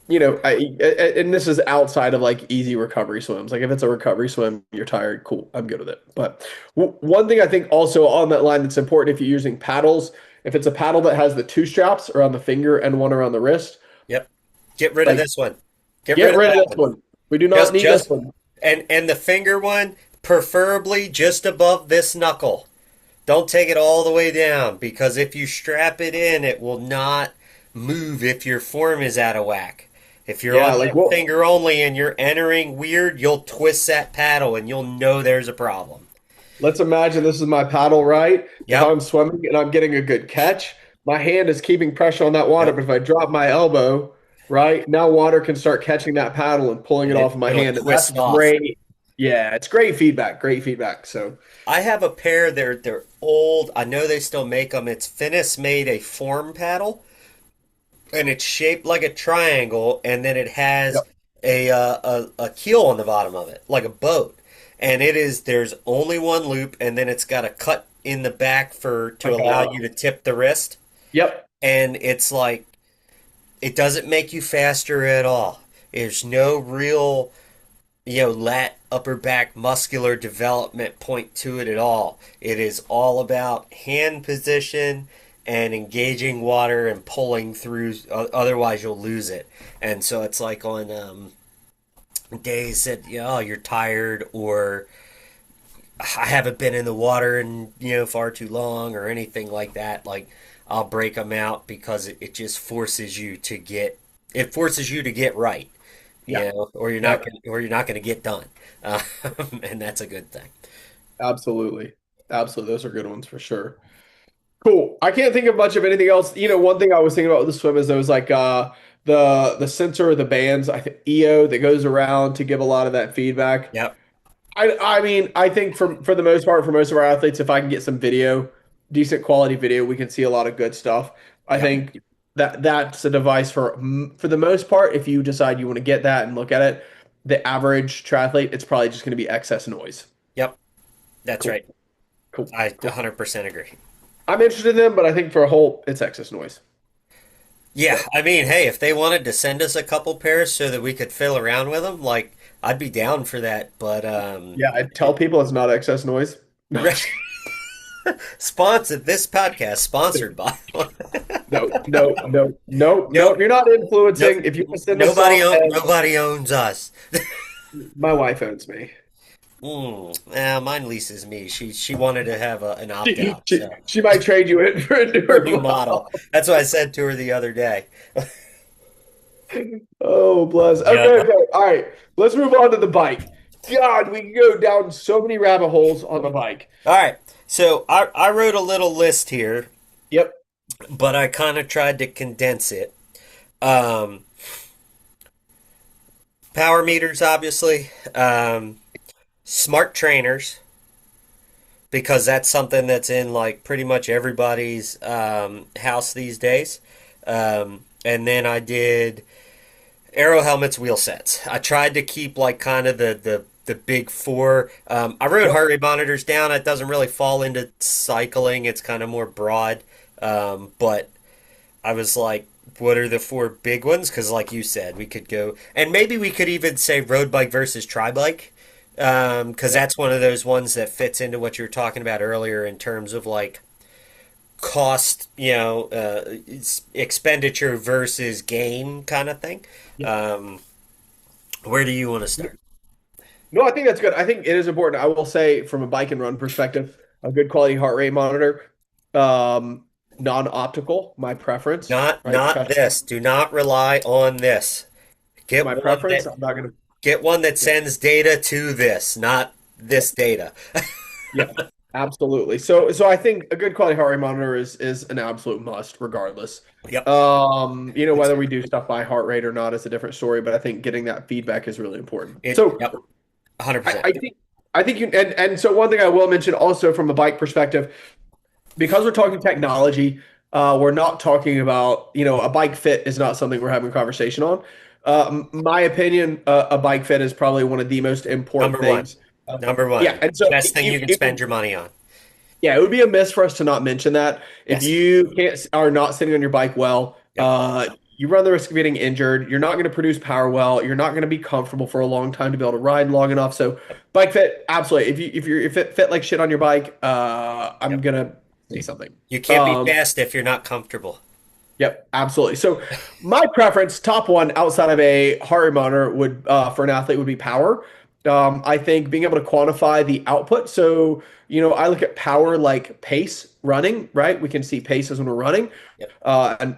Speaker 2: and this is outside of like easy recovery swims. Like if it's a recovery swim, you're tired, cool, I'm good with it. But one thing I think also on that line that's important if you're using paddles, if it's a paddle that has the two straps around the finger and one around the wrist,
Speaker 1: Yep. Get rid of
Speaker 2: like
Speaker 1: this one. Get rid
Speaker 2: get
Speaker 1: of
Speaker 2: rid
Speaker 1: that
Speaker 2: of this
Speaker 1: one.
Speaker 2: one. We do not
Speaker 1: Just
Speaker 2: need this
Speaker 1: just
Speaker 2: one.
Speaker 1: and the finger one, preferably just above this knuckle. Don't take it all the way down because if you strap it in, it will not move if your form is out of whack. If you're
Speaker 2: Yeah,
Speaker 1: on
Speaker 2: like
Speaker 1: that
Speaker 2: what
Speaker 1: finger only and you're entering weird, you'll twist that paddle and you'll know there's a problem.
Speaker 2: let's imagine this is my paddle, right? If
Speaker 1: Yep.
Speaker 2: I'm swimming and I'm getting a good catch, my hand is keeping pressure on that water,
Speaker 1: Yep.
Speaker 2: but if I drop my elbow, right, now water can start catching that paddle and pulling it
Speaker 1: And
Speaker 2: off of my
Speaker 1: it'll
Speaker 2: hand. And that's
Speaker 1: twist off.
Speaker 2: great. Yeah, it's great feedback. Great feedback. So
Speaker 1: I have a pair. They're old. I know they still make them. It's Finis made a form paddle, and it's shaped like a triangle, and then it has
Speaker 2: yep.
Speaker 1: a keel on the bottom of it, like a boat. and there's only one loop, and then it's got a cut in the back to
Speaker 2: Like,
Speaker 1: allow you to tip the wrist,
Speaker 2: yep.
Speaker 1: and it's like it doesn't make you faster at all. There's no real, lat upper back muscular development point to it at all. It is all about hand position and engaging water and pulling through. Otherwise, you'll lose it. And so it's like on days that you're tired, or I haven't been in the water in far too long or anything like that. Like I'll break them out because it just forces you to get right.
Speaker 2: Yeah.
Speaker 1: Or you're not gonna get done, and that's a good thing.
Speaker 2: Absolutely. Absolutely. Those are good ones for sure. Cool. I can't think of much of anything else. One thing I was thinking about with the swim is those like the sensor of the bands, I think EO that goes around to give a lot of that feedback.
Speaker 1: Yep.
Speaker 2: I mean, I think for the most part, for most of our athletes, if I can get some video, decent quality video, we can see a lot of good stuff. I
Speaker 1: Yep.
Speaker 2: think that's a device for the most part. If you decide you want to get that and look at it, the average triathlete, it's probably just going to be excess noise.
Speaker 1: Yep. That's
Speaker 2: Cool.
Speaker 1: right.
Speaker 2: Cool.
Speaker 1: I
Speaker 2: Cool.
Speaker 1: 100% agree.
Speaker 2: I'm interested in them, but I think for a whole, it's excess noise.
Speaker 1: Yeah,
Speaker 2: So
Speaker 1: I mean, hey, if they wanted to send us a couple pairs so that we could fill around with them, like I'd be down for that. But
Speaker 2: yeah, I tell people it's not excess noise. No,
Speaker 1: sponsored this podcast sponsored by
Speaker 2: no, no, no, no, no.
Speaker 1: no,
Speaker 2: You're not
Speaker 1: no,
Speaker 2: influencing. If you want to send us some,
Speaker 1: nobody owns us.
Speaker 2: my wife owns me.
Speaker 1: Mine leases me. She wanted to have an opt
Speaker 2: She,
Speaker 1: out,
Speaker 2: she,
Speaker 1: so
Speaker 2: she might trade you in for a
Speaker 1: for a
Speaker 2: newer
Speaker 1: new model.
Speaker 2: model.
Speaker 1: That's what I said to her the other day.
Speaker 2: Oh, bless.
Speaker 1: Yeah.
Speaker 2: Okay, okay. All right. Let's move on to the bike. God, we can go down so many rabbit holes on the bike.
Speaker 1: All right. So I wrote a little list here,
Speaker 2: Yep.
Speaker 1: but I kind of tried to condense it. Um, Power meters, obviously. Smart trainers, because that's something that's in like pretty much everybody's house these days. And then I did aero helmets, wheel sets. I tried to keep like kind of the big four. I wrote
Speaker 2: Yep.
Speaker 1: heart rate monitors down. It doesn't really fall into cycling. It's kind of more broad. But I was like, what are the four big ones? Because like you said, we could go, and maybe we could even say road bike versus tri bike. Because that's one of those ones that fits into what you were talking about earlier in terms of like cost, expenditure versus gain kind of thing.
Speaker 2: Yep.
Speaker 1: Where do you want to start?
Speaker 2: No, I think that's good. I think it is important. I will say, from a bike and run perspective, a good quality heart rate monitor, um, non-optical, my preference, right?
Speaker 1: Not this. Do not rely on this. Get
Speaker 2: My
Speaker 1: one
Speaker 2: preference.
Speaker 1: that
Speaker 2: I'm not gonna.
Speaker 1: get one that sends data to this, not this data.
Speaker 2: Yeah, absolutely. So I think a good quality heart rate monitor is an absolute must, regardless.
Speaker 1: Yep.
Speaker 2: Whether we do stuff by heart rate or not is a different story, but I think getting that feedback is really important.
Speaker 1: It
Speaker 2: So
Speaker 1: yep.
Speaker 2: I,
Speaker 1: 100%.
Speaker 2: I think I think you and so one thing I will mention also from a bike perspective, because we're talking technology, we're not talking about, a bike fit is not something we're having a conversation on. My opinion, a bike fit is probably one of the most important
Speaker 1: Number one.
Speaker 2: things.
Speaker 1: Number
Speaker 2: Yeah,
Speaker 1: one.
Speaker 2: and so
Speaker 1: Best thing you can spend your money on.
Speaker 2: yeah, it would be a miss for us to not mention that. If
Speaker 1: Yes.
Speaker 2: you can't are not sitting on your bike well,
Speaker 1: Yep.
Speaker 2: you run the risk of getting injured. You're not going to produce power well. You're not going to be comfortable for a long time to be able to ride long enough. So, bike fit, absolutely. If it fit like shit on your bike, I'm
Speaker 1: Yep.
Speaker 2: gonna say something.
Speaker 1: You can't be
Speaker 2: Um,
Speaker 1: fast if you're not comfortable.
Speaker 2: Yep, absolutely. So my preference, top one outside of a heart rate monitor would for an athlete would be power. I think being able to quantify the output. So, I look at power like pace running, right? We can see paces when we're running,
Speaker 1: Yep.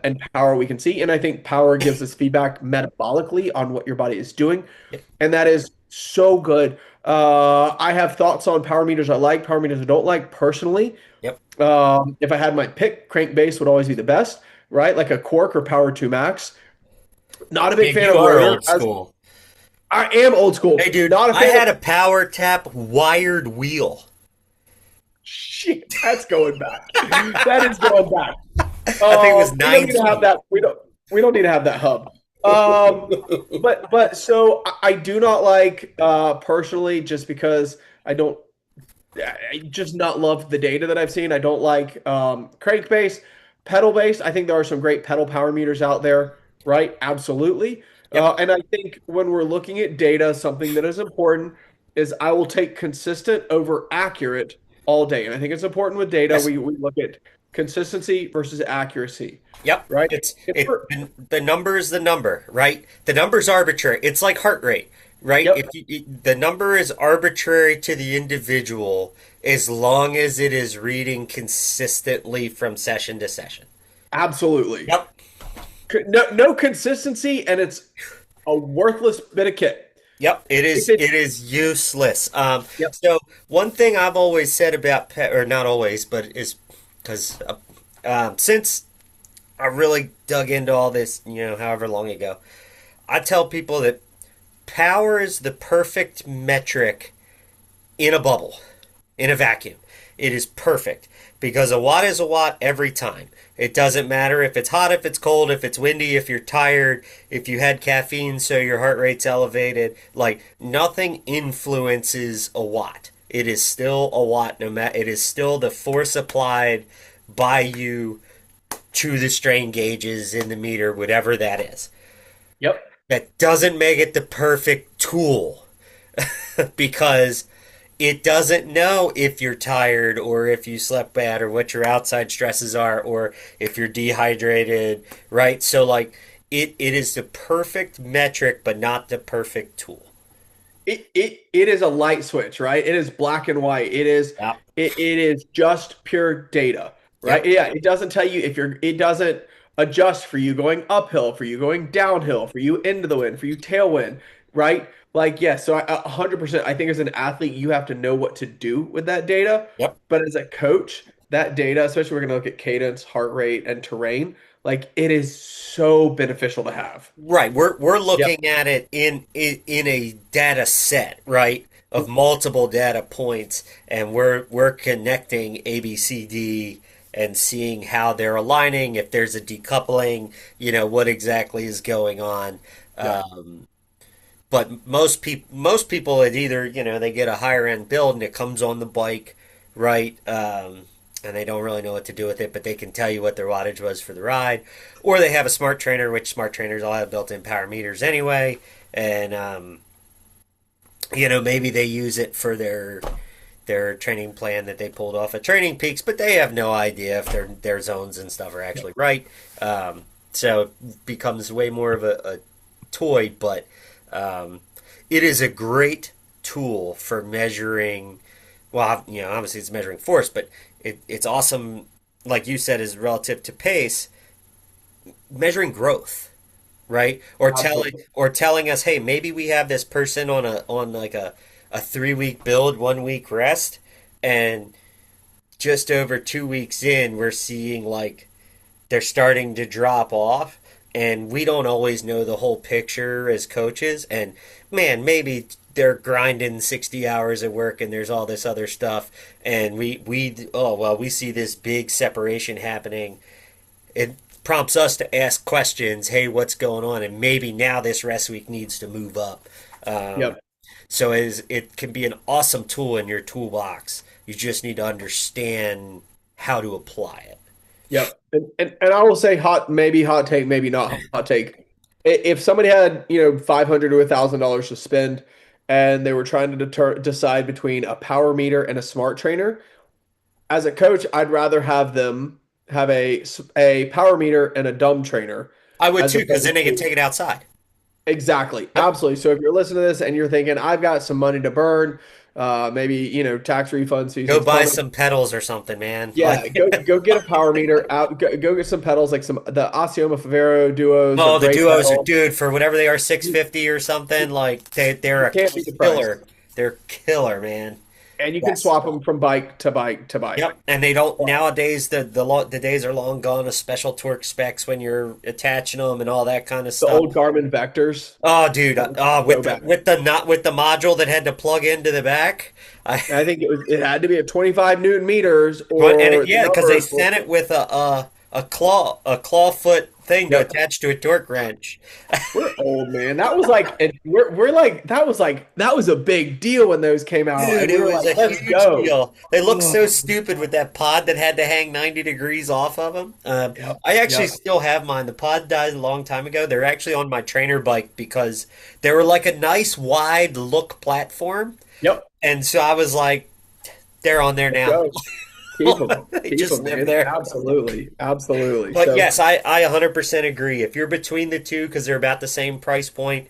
Speaker 2: and power we can see. And I think power gives us feedback metabolically on what your body is doing.
Speaker 1: Yep.
Speaker 2: And that is so good. I have thoughts on power meters I like, power meters I don't like personally.
Speaker 1: Yep.
Speaker 2: If I had my pick, crankbase would always be the best, right? Like a Quark or Power 2 Max. Not a big
Speaker 1: Dude,
Speaker 2: fan
Speaker 1: you
Speaker 2: of
Speaker 1: are
Speaker 2: rotor.
Speaker 1: old school.
Speaker 2: I am old school.
Speaker 1: Hey, dude,
Speaker 2: Not a
Speaker 1: I
Speaker 2: fan
Speaker 1: had
Speaker 2: of
Speaker 1: a power tap wired wheel.
Speaker 2: shit. That's going back. That is going back.
Speaker 1: I think it was
Speaker 2: We don't need to have
Speaker 1: nine.
Speaker 2: that. We don't need to have that hub. But so I do not like personally just because I just not love the data that I've seen. I don't like crank based, pedal based. I think there are some great pedal power meters out there, right? Absolutely.
Speaker 1: Yep.
Speaker 2: And I think when we're looking at data, something that is important is I will take consistent over accurate all day. And I think it's important with data.
Speaker 1: Yes.
Speaker 2: We look at consistency versus accuracy,
Speaker 1: Yep.
Speaker 2: right?
Speaker 1: It's
Speaker 2: If
Speaker 1: it
Speaker 2: we're-
Speaker 1: the number is the number, right? The number's arbitrary. It's like heart rate, right?
Speaker 2: Yep.
Speaker 1: If the number is arbitrary to the individual as long as it is reading consistently from session to session.
Speaker 2: Absolutely.
Speaker 1: Yep.
Speaker 2: No consistency, and it's a worthless bit of kit.
Speaker 1: Yep, it
Speaker 2: If
Speaker 1: is.
Speaker 2: it,
Speaker 1: It is useless.
Speaker 2: yep.
Speaker 1: So one thing I've always said about pet, or not always, but is because since I really dug into all this, however long ago, I tell people that power is the perfect metric in a bubble, in a vacuum. It is perfect because a watt is a watt every time. It doesn't matter if it's hot, if it's cold, if it's windy, if you're tired, if you had caffeine so your heart rate's elevated. Like nothing influences a watt. It is still a watt. No matter, it is still the force applied by you to the strain gauges in the meter, whatever that is.
Speaker 2: Yep.
Speaker 1: That doesn't make it the perfect tool because it doesn't know if you're tired or if you slept bad or what your outside stresses are or if you're dehydrated, right? So like it is the perfect metric but not the perfect tool.
Speaker 2: It is a light switch, right? It is black and white.
Speaker 1: Yep.
Speaker 2: It is just pure data, right?
Speaker 1: Yep.
Speaker 2: Yeah, it doesn't tell you if you're it doesn't adjust for you going uphill, for you going downhill, for you into the wind, for you tailwind, right? Like yes, so 100%. I think as an athlete, you have to know what to do with that data.
Speaker 1: Yep.
Speaker 2: But as a coach, that data, especially we're going to look at cadence, heart rate, and terrain, like it is so beneficial to have.
Speaker 1: Right. We're
Speaker 2: Yep.
Speaker 1: looking at it in a data set, right? Of multiple data points and we're connecting A B C D and seeing how they're aligning, if there's a decoupling, what exactly is going on.
Speaker 2: Yeah.
Speaker 1: But most people it either they get a higher end build and it comes on the bike, right? And they don't really know what to do with it, but they can tell you what their wattage was for the ride, or they have a smart trainer, which smart trainers all have built-in power meters anyway, and maybe they use it for their training plan that they pulled off at Training Peaks, but they have no idea if their zones and stuff are actually right. So it becomes way more of a toy, but it is a great tool for measuring. Well, obviously it's measuring force, but it's awesome. Like you said, is relative to pace, measuring growth, right?
Speaker 2: Absolutely.
Speaker 1: Or telling us, hey, maybe we have this person on like a 3 week build, 1 week rest, and just over 2 weeks in, we're seeing like they're starting to drop off, and we don't always know the whole picture as coaches. And man, maybe they're grinding 60 hours at work and there's all this other stuff, and we see this big separation happening. It prompts us to ask questions. Hey, what's going on? And maybe now this rest week needs to move up. Um,
Speaker 2: Yep.
Speaker 1: so it can be an awesome tool in your toolbox. You just need to understand how to apply it.
Speaker 2: Yep. And I will say maybe hot take, maybe not hot take. If somebody had, $500 to $1,000 to spend and they were trying to decide between a power meter and a smart trainer, as a coach, I'd rather have them have a power meter and a dumb trainer
Speaker 1: I would
Speaker 2: as
Speaker 1: too, because
Speaker 2: opposed
Speaker 1: then they can
Speaker 2: to
Speaker 1: take it outside.
Speaker 2: exactly,
Speaker 1: Yep.
Speaker 2: absolutely. So if you're listening to this and you're thinking, I've got some money to burn, maybe, tax refund
Speaker 1: Go
Speaker 2: season's
Speaker 1: buy
Speaker 2: coming.
Speaker 1: some pedals or something, man.
Speaker 2: Yeah, go get a power meter out. Go get some pedals like the Asioma Favero duos.
Speaker 1: Oh,
Speaker 2: Are
Speaker 1: the
Speaker 2: great
Speaker 1: duos are,
Speaker 2: pedals.
Speaker 1: dude, for whatever they are, 650 or something. Like they're
Speaker 2: You
Speaker 1: a
Speaker 2: can't beat the price,
Speaker 1: killer. They're killer, man.
Speaker 2: and you can
Speaker 1: Yes.
Speaker 2: swap them from bike to bike to bike.
Speaker 1: Yep. And they don't nowadays. The days are long gone of special torque specs when you're attaching them and all that kind of
Speaker 2: The
Speaker 1: stuff.
Speaker 2: old Garmin Vectors.
Speaker 1: Oh, dude. Oh,
Speaker 2: So bad.
Speaker 1: with the module that had to plug into the back.
Speaker 2: And I think it had to be at 25 Newton meters,
Speaker 1: But
Speaker 2: or
Speaker 1: yeah, because they
Speaker 2: numbers
Speaker 1: sent it with a claw foot thing to
Speaker 2: Yep.
Speaker 1: attach to a torque wrench.
Speaker 2: We're old, man. That was like, and we're like, that was a big deal when those came out,
Speaker 1: Dude,
Speaker 2: and we
Speaker 1: it
Speaker 2: were
Speaker 1: was
Speaker 2: like,
Speaker 1: a
Speaker 2: let's
Speaker 1: huge
Speaker 2: go.
Speaker 1: deal. They looked so
Speaker 2: Ugh.
Speaker 1: stupid with that pod that had to hang 90 degrees off of them.
Speaker 2: Yep.
Speaker 1: I actually
Speaker 2: Yep.
Speaker 1: still have mine. The pod died a long time ago. They're actually on my trainer bike because they were like a nice wide look platform.
Speaker 2: Yep.
Speaker 1: And so I was like, they're on there
Speaker 2: Let's
Speaker 1: now.
Speaker 2: go. Keep them.
Speaker 1: They
Speaker 2: Keep
Speaker 1: just
Speaker 2: them,
Speaker 1: live
Speaker 2: man.
Speaker 1: there.
Speaker 2: Absolutely. Absolutely.
Speaker 1: But
Speaker 2: So,
Speaker 1: yes, I 100% agree. If you're between the two because they're about the same price point,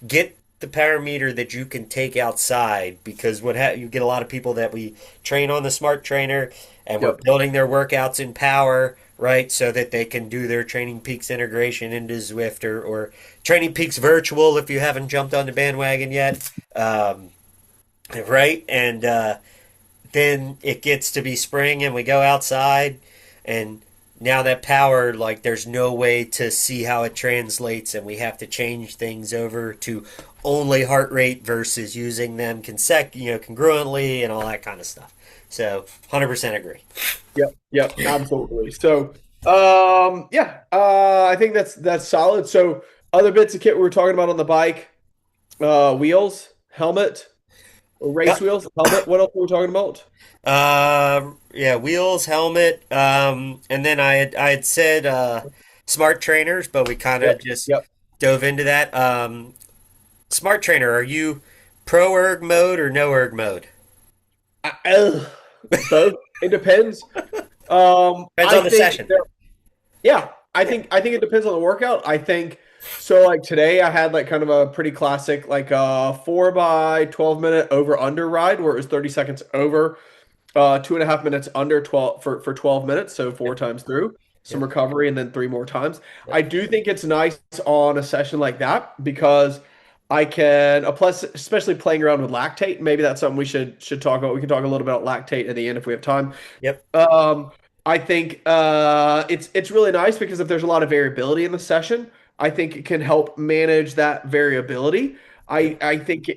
Speaker 1: get the power meter that you can take outside because you get a lot of people that we train on the smart trainer and we're
Speaker 2: yep.
Speaker 1: building their workouts in power, right, so that they can do their Training Peaks integration into Zwift or Training Peaks virtual if you haven't jumped on the bandwagon yet, right? And then it gets to be spring and we go outside and now that power, like there's no way to see how it translates and we have to change things over to only heart rate versus using them congruently and all that kind of stuff. So 100% agree.
Speaker 2: Yep. Yep. Absolutely. So, yeah, I think that's solid. So, other bits of kit we were talking about on the bike, wheels, helmet, race
Speaker 1: Yep.
Speaker 2: wheels, helmet. What else were we talking about?
Speaker 1: Yeah, wheels, helmet, and then I had said smart trainers, but we kind of
Speaker 2: Yep.
Speaker 1: just
Speaker 2: Yep.
Speaker 1: dove into that. Smart trainer, are you pro erg mode or no erg mode?
Speaker 2: Ugh. Both. It depends.
Speaker 1: Depends
Speaker 2: I
Speaker 1: on the
Speaker 2: think
Speaker 1: session.
Speaker 2: yeah, I think it depends on the workout. I think so. Like today, I had like kind of a pretty classic like 4 by 12 minute over under ride where it was 30 seconds over, 2.5 minutes under 12 for 12 minutes, so four
Speaker 1: Yep,
Speaker 2: times through. Some
Speaker 1: yep,
Speaker 2: recovery and then three more times.
Speaker 1: yep,
Speaker 2: I do think it's nice on a session like that because I can, plus especially playing around with lactate. Maybe that's something we should talk about. We can talk a little about lactate at the end if we have time.
Speaker 1: yep,
Speaker 2: Um, I think it's really nice because if there's a lot of variability in the session, I think it can help manage that variability.
Speaker 1: yep,
Speaker 2: I think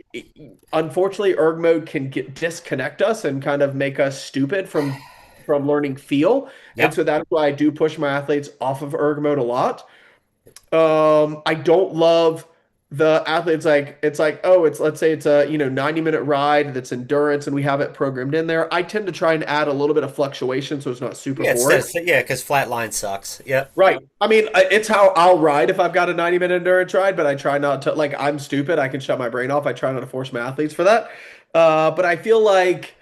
Speaker 2: unfortunately erg mode can disconnect us and kind of make us stupid from learning feel, and
Speaker 1: yep.
Speaker 2: so that's why I do push my athletes off of erg mode a lot. I don't love the athletes like it's like, oh, it's let's say it's a 90-minute ride that's endurance and we have it programmed in there. I tend to try and add a little bit of fluctuation so it's not super
Speaker 1: Yeah,
Speaker 2: boring.
Speaker 1: yeah, because flat line sucks. Yep,
Speaker 2: Right. I mean, it's how I'll ride if I've got a 90-minute endurance ride, but I try not to, like, I'm stupid. I can shut my brain off. I try not to force my athletes for that. But I feel like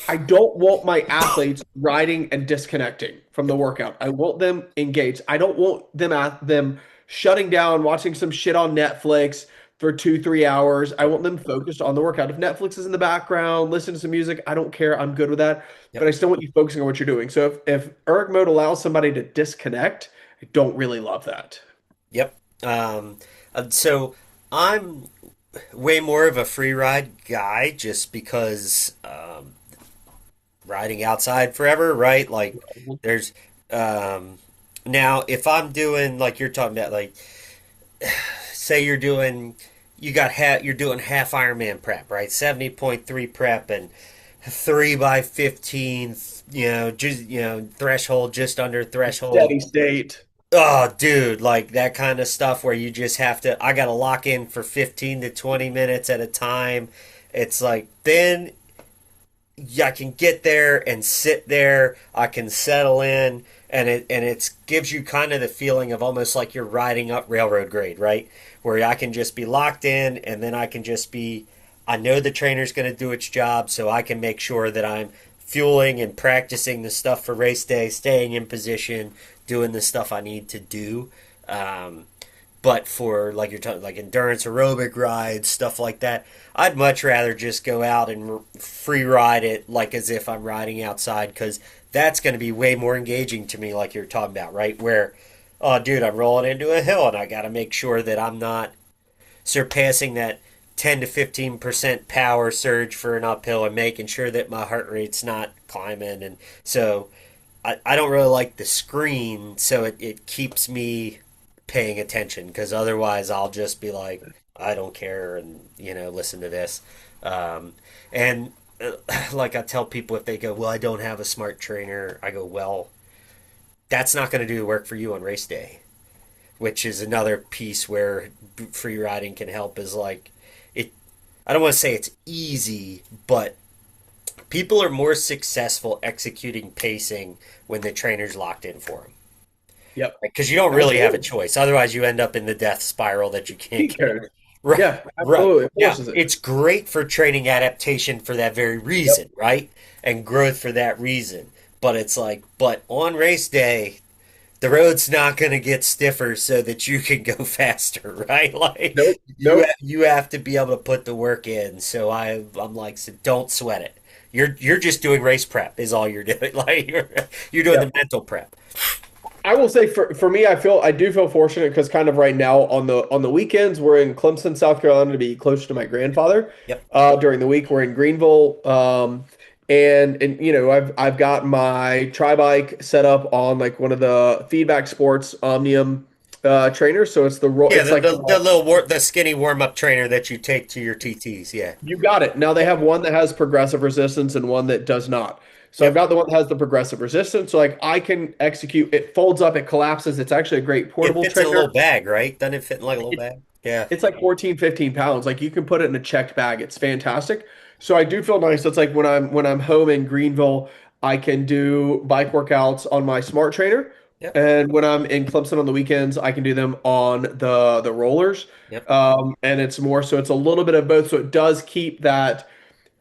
Speaker 2: I don't want my athletes riding and disconnecting from the workout. I want them engaged. I don't want them shutting down, watching some shit on Netflix for 2, 3 hours. I want them focused on the workout. If Netflix is in the background, listen to some music, I don't care. I'm good with that. But
Speaker 1: yep,
Speaker 2: I still want you focusing on what you're doing. So if erg mode allows somebody to disconnect, I don't really love that.
Speaker 1: yep. So I'm way more of a free ride guy just because riding outside forever, right? Like there's um now if I'm doing like you're talking about like say you're doing half Ironman prep, right? 70.3 prep and 3 by 15, threshold just under threshold.
Speaker 2: Steady state.
Speaker 1: Oh, dude, like that kind of stuff where you just have to I got to lock in for 15 to 20 minutes at a time. It's like then I can get there and sit there. I can settle in, and it gives you kind of the feeling of almost like you're riding up railroad grade, right? Where I can just be locked in, and then I can just be. I know the trainer's going to do its job, so I can make sure that I'm fueling and practicing the stuff for race day, staying in position, doing the stuff I need to do. Um, but for like you're talking like endurance aerobic rides, stuff like that, I'd much rather just go out and free ride it like as if I'm riding outside because that's going to be way more engaging to me, like you're talking about, right? Where, oh, dude, I'm rolling into a hill and I got to make sure that I'm not surpassing that 10 to 15% power surge for an uphill and making sure that my heart rate's not climbing. And so I don't really like the screen, so it keeps me paying attention because otherwise I'll just be like, I don't care and, listen to this. And like I tell people if they go, well, I don't have a smart trainer, I go, well, that's not going to do the work for you on race day. which is another piece where free riding can help. Is like it. I don't want to say it's easy, but people are more successful executing pacing when the trainer's locked in for them.
Speaker 2: Yep.
Speaker 1: Because you don't really have a
Speaker 2: Absolutely.
Speaker 1: choice. Otherwise, you end up in the death spiral that you can't
Speaker 2: Cheat
Speaker 1: get out
Speaker 2: code.
Speaker 1: of. Right,
Speaker 2: Yeah,
Speaker 1: right.
Speaker 2: absolutely. It
Speaker 1: Yeah,
Speaker 2: forces it.
Speaker 1: it's great for training adaptation for that very
Speaker 2: Yep.
Speaker 1: reason, right? And growth for that reason. But it's like, but on race day, the road's not going to get stiffer so that you can go faster, right? Like
Speaker 2: Nope. Nope.
Speaker 1: you have to be able to put the work in. So I'm like, so don't sweat it. You're just doing race prep is all you're doing. Like you're doing
Speaker 2: Yeah.
Speaker 1: the mental prep.
Speaker 2: I will say for me, I do feel fortunate because kind of right now on the weekends we're in Clemson, South Carolina to be closer to my grandfather.
Speaker 1: Yep.
Speaker 2: During the week we're in Greenville, and you know I've got my tri bike set up on like one of the Feedback Sports Omnium trainers, so
Speaker 1: Yeah,
Speaker 2: it's like
Speaker 1: the little the skinny warm up trainer that you take to your TTs. Yeah.
Speaker 2: you got it. Now they have one that has progressive resistance and one that does not. So I've
Speaker 1: Yep.
Speaker 2: got the one that has the progressive resistance. So like I can execute, it folds up, it collapses. It's actually a great
Speaker 1: It
Speaker 2: portable
Speaker 1: fits in a little
Speaker 2: trainer.
Speaker 1: bag, right? Doesn't it fit in like a little
Speaker 2: It's
Speaker 1: bag? Yeah.
Speaker 2: it's like 14, 15 pounds. Like you can put it in a checked bag. It's fantastic. So I do feel nice. It's like when I'm home in Greenville, I can do bike workouts on my smart trainer.
Speaker 1: Yep.
Speaker 2: And when I'm in Clemson on the weekends, I can do them on the rollers.
Speaker 1: Yep.
Speaker 2: And it's more so it's a little bit of both. So it does keep that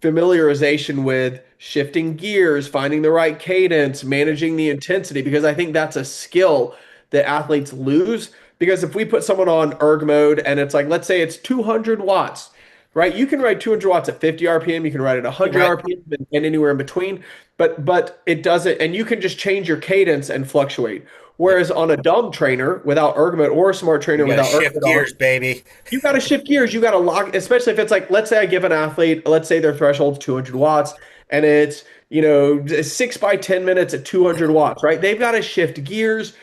Speaker 2: familiarization with shifting gears, finding the right cadence, managing the intensity, because I think that's a skill that athletes lose. Because if we put someone on erg mode and it's like, let's say it's 200 watts, right? You can ride 200 watts at 50 RPM, you can ride at 100
Speaker 1: Right.
Speaker 2: RPM and anywhere in between, but it doesn't, and you can just change your cadence and fluctuate.
Speaker 1: Yep.
Speaker 2: Whereas on a dumb trainer without erg mode or a smart
Speaker 1: You
Speaker 2: trainer
Speaker 1: got to
Speaker 2: without erg
Speaker 1: shift
Speaker 2: mode on,
Speaker 1: gears, baby.
Speaker 2: you got to shift gears. You got to lock, especially if it's like, let's say I give an athlete, let's say their threshold's 200 watts and it's, 6 by 10 minutes at 200 watts, right? They've got to shift gears,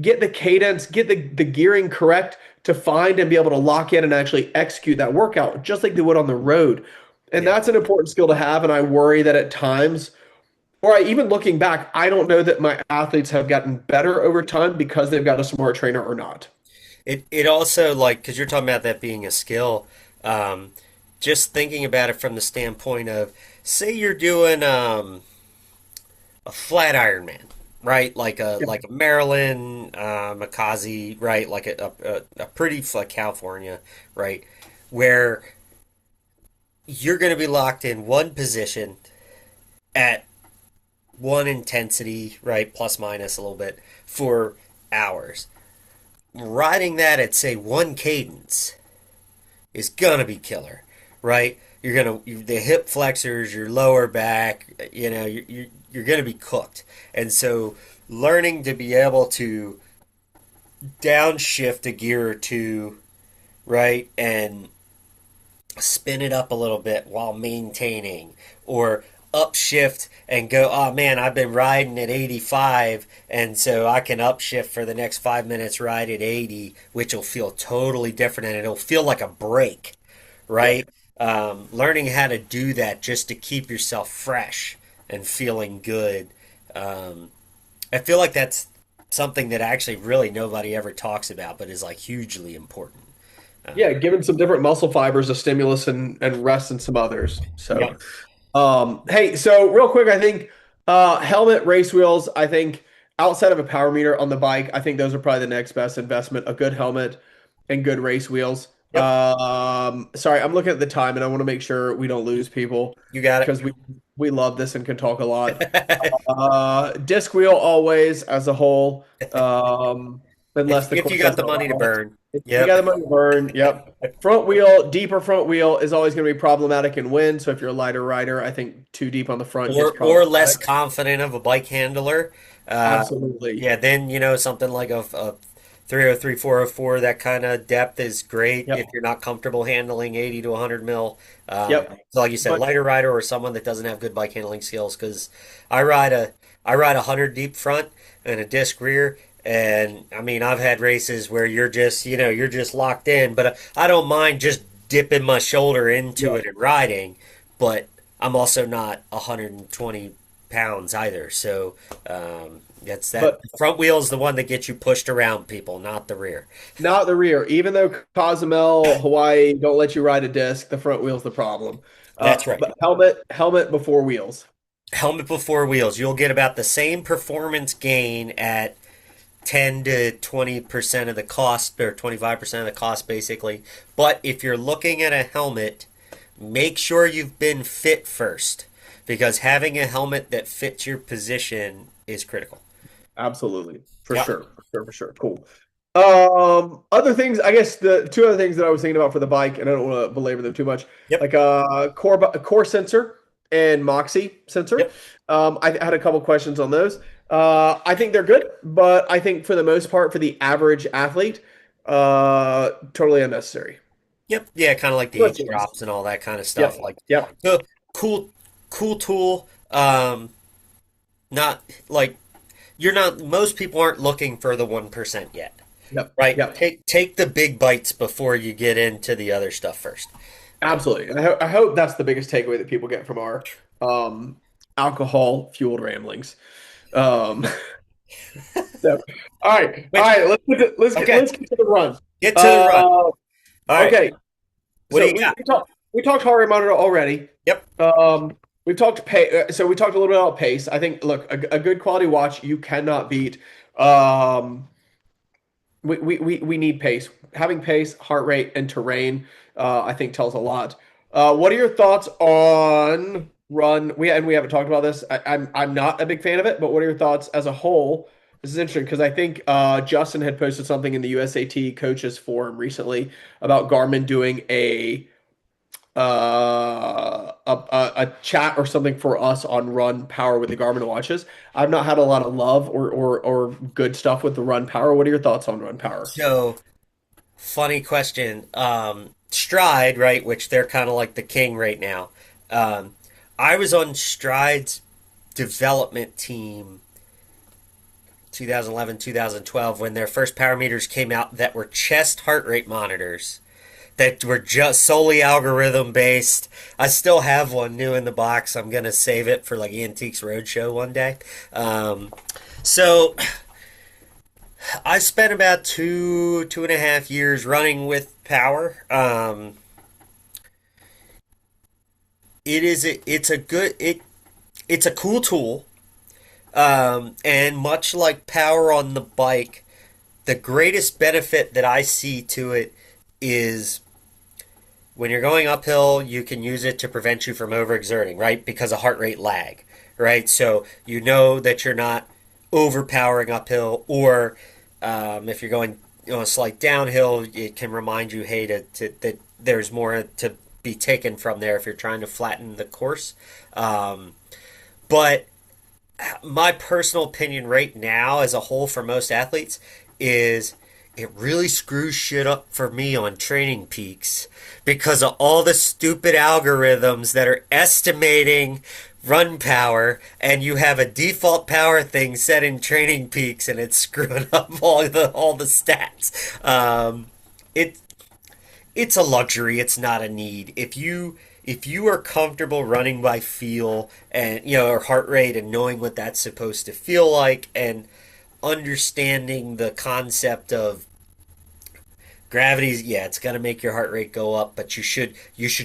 Speaker 2: get the cadence, get the gearing correct to find and be able to lock in and actually execute that workout just like they would on the road. And
Speaker 1: Yeah.
Speaker 2: that's an important skill to have. And I worry that at times, even looking back, I don't know that my athletes have gotten better over time because they've got a smart trainer or not.
Speaker 1: It also like because you're talking about that being a skill. Um, just thinking about it from the standpoint of, say you're doing a flat Ironman, right? Like a Maryland, Makazi, right? Like a pretty like California, right? Where you're going to be locked in one position at one intensity, right? Plus minus a little bit for hours. Riding that at say one cadence is gonna be killer, right? The hip flexors, your lower back, you're gonna be cooked, and so learning to be able to downshift a gear or two, right, and spin it up a little bit while maintaining, or upshift and go, oh man, I've been riding at 85, and so I can upshift for the next 5 minutes, ride at 80, which will feel totally different and it'll feel like a break,
Speaker 2: Yep.
Speaker 1: right? Learning how to do that just to keep yourself fresh and feeling good. Um, I feel like that's something that actually really nobody ever talks about, but is like hugely important.
Speaker 2: Yeah, giving some different muscle fibers a stimulus and rest in some others. So
Speaker 1: Yep.
Speaker 2: hey, so real quick, I think helmet, race wheels, I think outside of a power meter on the bike, I think those are probably the next best investment, a good helmet and good race wheels.
Speaker 1: Yep.
Speaker 2: Sorry, I'm looking at the time and I want to make sure we don't lose people
Speaker 1: You got it.
Speaker 2: because we love this and can talk a lot. Disc wheel always as a whole, unless the
Speaker 1: If you
Speaker 2: course
Speaker 1: got
Speaker 2: doesn't
Speaker 1: the money to
Speaker 2: allow it.
Speaker 1: burn.
Speaker 2: If you got
Speaker 1: Yep.
Speaker 2: the money to burn, yep. Front wheel, deeper front wheel is always going to be problematic in wind. So if you're a lighter rider, I think too deep on the front gets
Speaker 1: Or less
Speaker 2: problematic.
Speaker 1: confident of a bike handler.
Speaker 2: Absolutely.
Speaker 1: Yeah, then something like a 303, 404, that kind of depth is great if
Speaker 2: Yep.
Speaker 1: you're not comfortable handling 80 to 100 mil.
Speaker 2: Yep.
Speaker 1: So like you said,
Speaker 2: But
Speaker 1: lighter rider or someone that doesn't have good bike handling skills. Because I ride a 100 deep front and a disc rear. And I mean, I've had races where you're just locked in, but I don't mind just dipping my shoulder into
Speaker 2: yep.
Speaker 1: it and riding. But I'm also not 120 pounds either. So that's that.
Speaker 2: But
Speaker 1: The front wheel is the one that gets you pushed around people, not the rear.
Speaker 2: not the rear. Even though Cozumel, Hawaii don't let you ride a disc, the front wheel's the problem.
Speaker 1: That's right.
Speaker 2: But helmet before wheels.
Speaker 1: Helmet before wheels. You'll get about the same performance gain at 10 to 20% of the cost, or 25% of the cost, basically. But if you're looking at a helmet, make sure you've been fit first, because having a helmet that fits your position is critical.
Speaker 2: Absolutely. For
Speaker 1: Yep.
Speaker 2: sure. For sure. Cool. Other things, I guess the two other things that I was thinking about for the bike, and I don't want to belabor them too much,
Speaker 1: Yep.
Speaker 2: like core sensor and Moxie sensor.
Speaker 1: Yep.
Speaker 2: I had a couple questions on those. I think they're good, but I think for the most part, for the average athlete, totally unnecessary.
Speaker 1: Yep. Yeah, kind of like the
Speaker 2: Let's
Speaker 1: H
Speaker 2: see.
Speaker 1: drops and all that kind of stuff.
Speaker 2: Yep.
Speaker 1: Like,
Speaker 2: Yep.
Speaker 1: the cool, cool tool. Not like you're not. Most people aren't looking for the 1% yet,
Speaker 2: Yep.
Speaker 1: right?
Speaker 2: Yep.
Speaker 1: Take the big bites before you get into the other stuff first.
Speaker 2: Absolutely. And I hope that's the biggest takeaway that people get from our um, alcohol fueled ramblings. Um, so, all
Speaker 1: Which
Speaker 2: right.
Speaker 1: okay,
Speaker 2: Let's get to the run.
Speaker 1: get to the run.
Speaker 2: Uh,
Speaker 1: All right.
Speaker 2: okay.
Speaker 1: What do
Speaker 2: So
Speaker 1: you got?
Speaker 2: we talked heart rate monitor already.
Speaker 1: Yep.
Speaker 2: We've talked so we talked a little bit about pace. I think, look, a good quality watch you cannot beat. Um, we need pace. Having pace, heart rate, and terrain, I think tells a lot. What are your thoughts on run? We haven't talked about this. I'm not a big fan of it, but what are your thoughts as a whole? This is interesting because I think Justin had posted something in the USAT coaches forum recently about Garmin doing a chat or something for us on run power with the Garmin watches. I've not had a lot of love or good stuff with the run power. What are your thoughts on run power?
Speaker 1: So, funny question. Stride, right, which they're kind of like the king right now. I was on Stride's development team 2011, 2012 when their first power meters came out that were chest heart rate monitors that were just solely algorithm based. I still have one new in the box. I'm gonna save it for like Antiques Roadshow one day. So I spent about 2.5 years running with power. It's a cool tool. And much like power on the bike, the greatest benefit that I see to it is when you're going uphill, you can use it to prevent you from overexerting, right? Because of heart rate lag, right? So you know that you're not overpowering uphill, or if you're going a slight downhill, it can remind you, hey, that there's more to be taken from there if you're trying to flatten the course. But my personal opinion right now, as a whole, for most athletes, is it really screws shit up for me on Training Peaks because of all the stupid algorithms that are estimating run power, and you have a default power thing set in Training Peaks, and it's screwing up all the stats. It it's a luxury. It's not a need. If you are comfortable running by feel and or heart rate and knowing what that's supposed to feel like and understanding the concept of gravity's, yeah, it's going to make your heart rate go up, but you should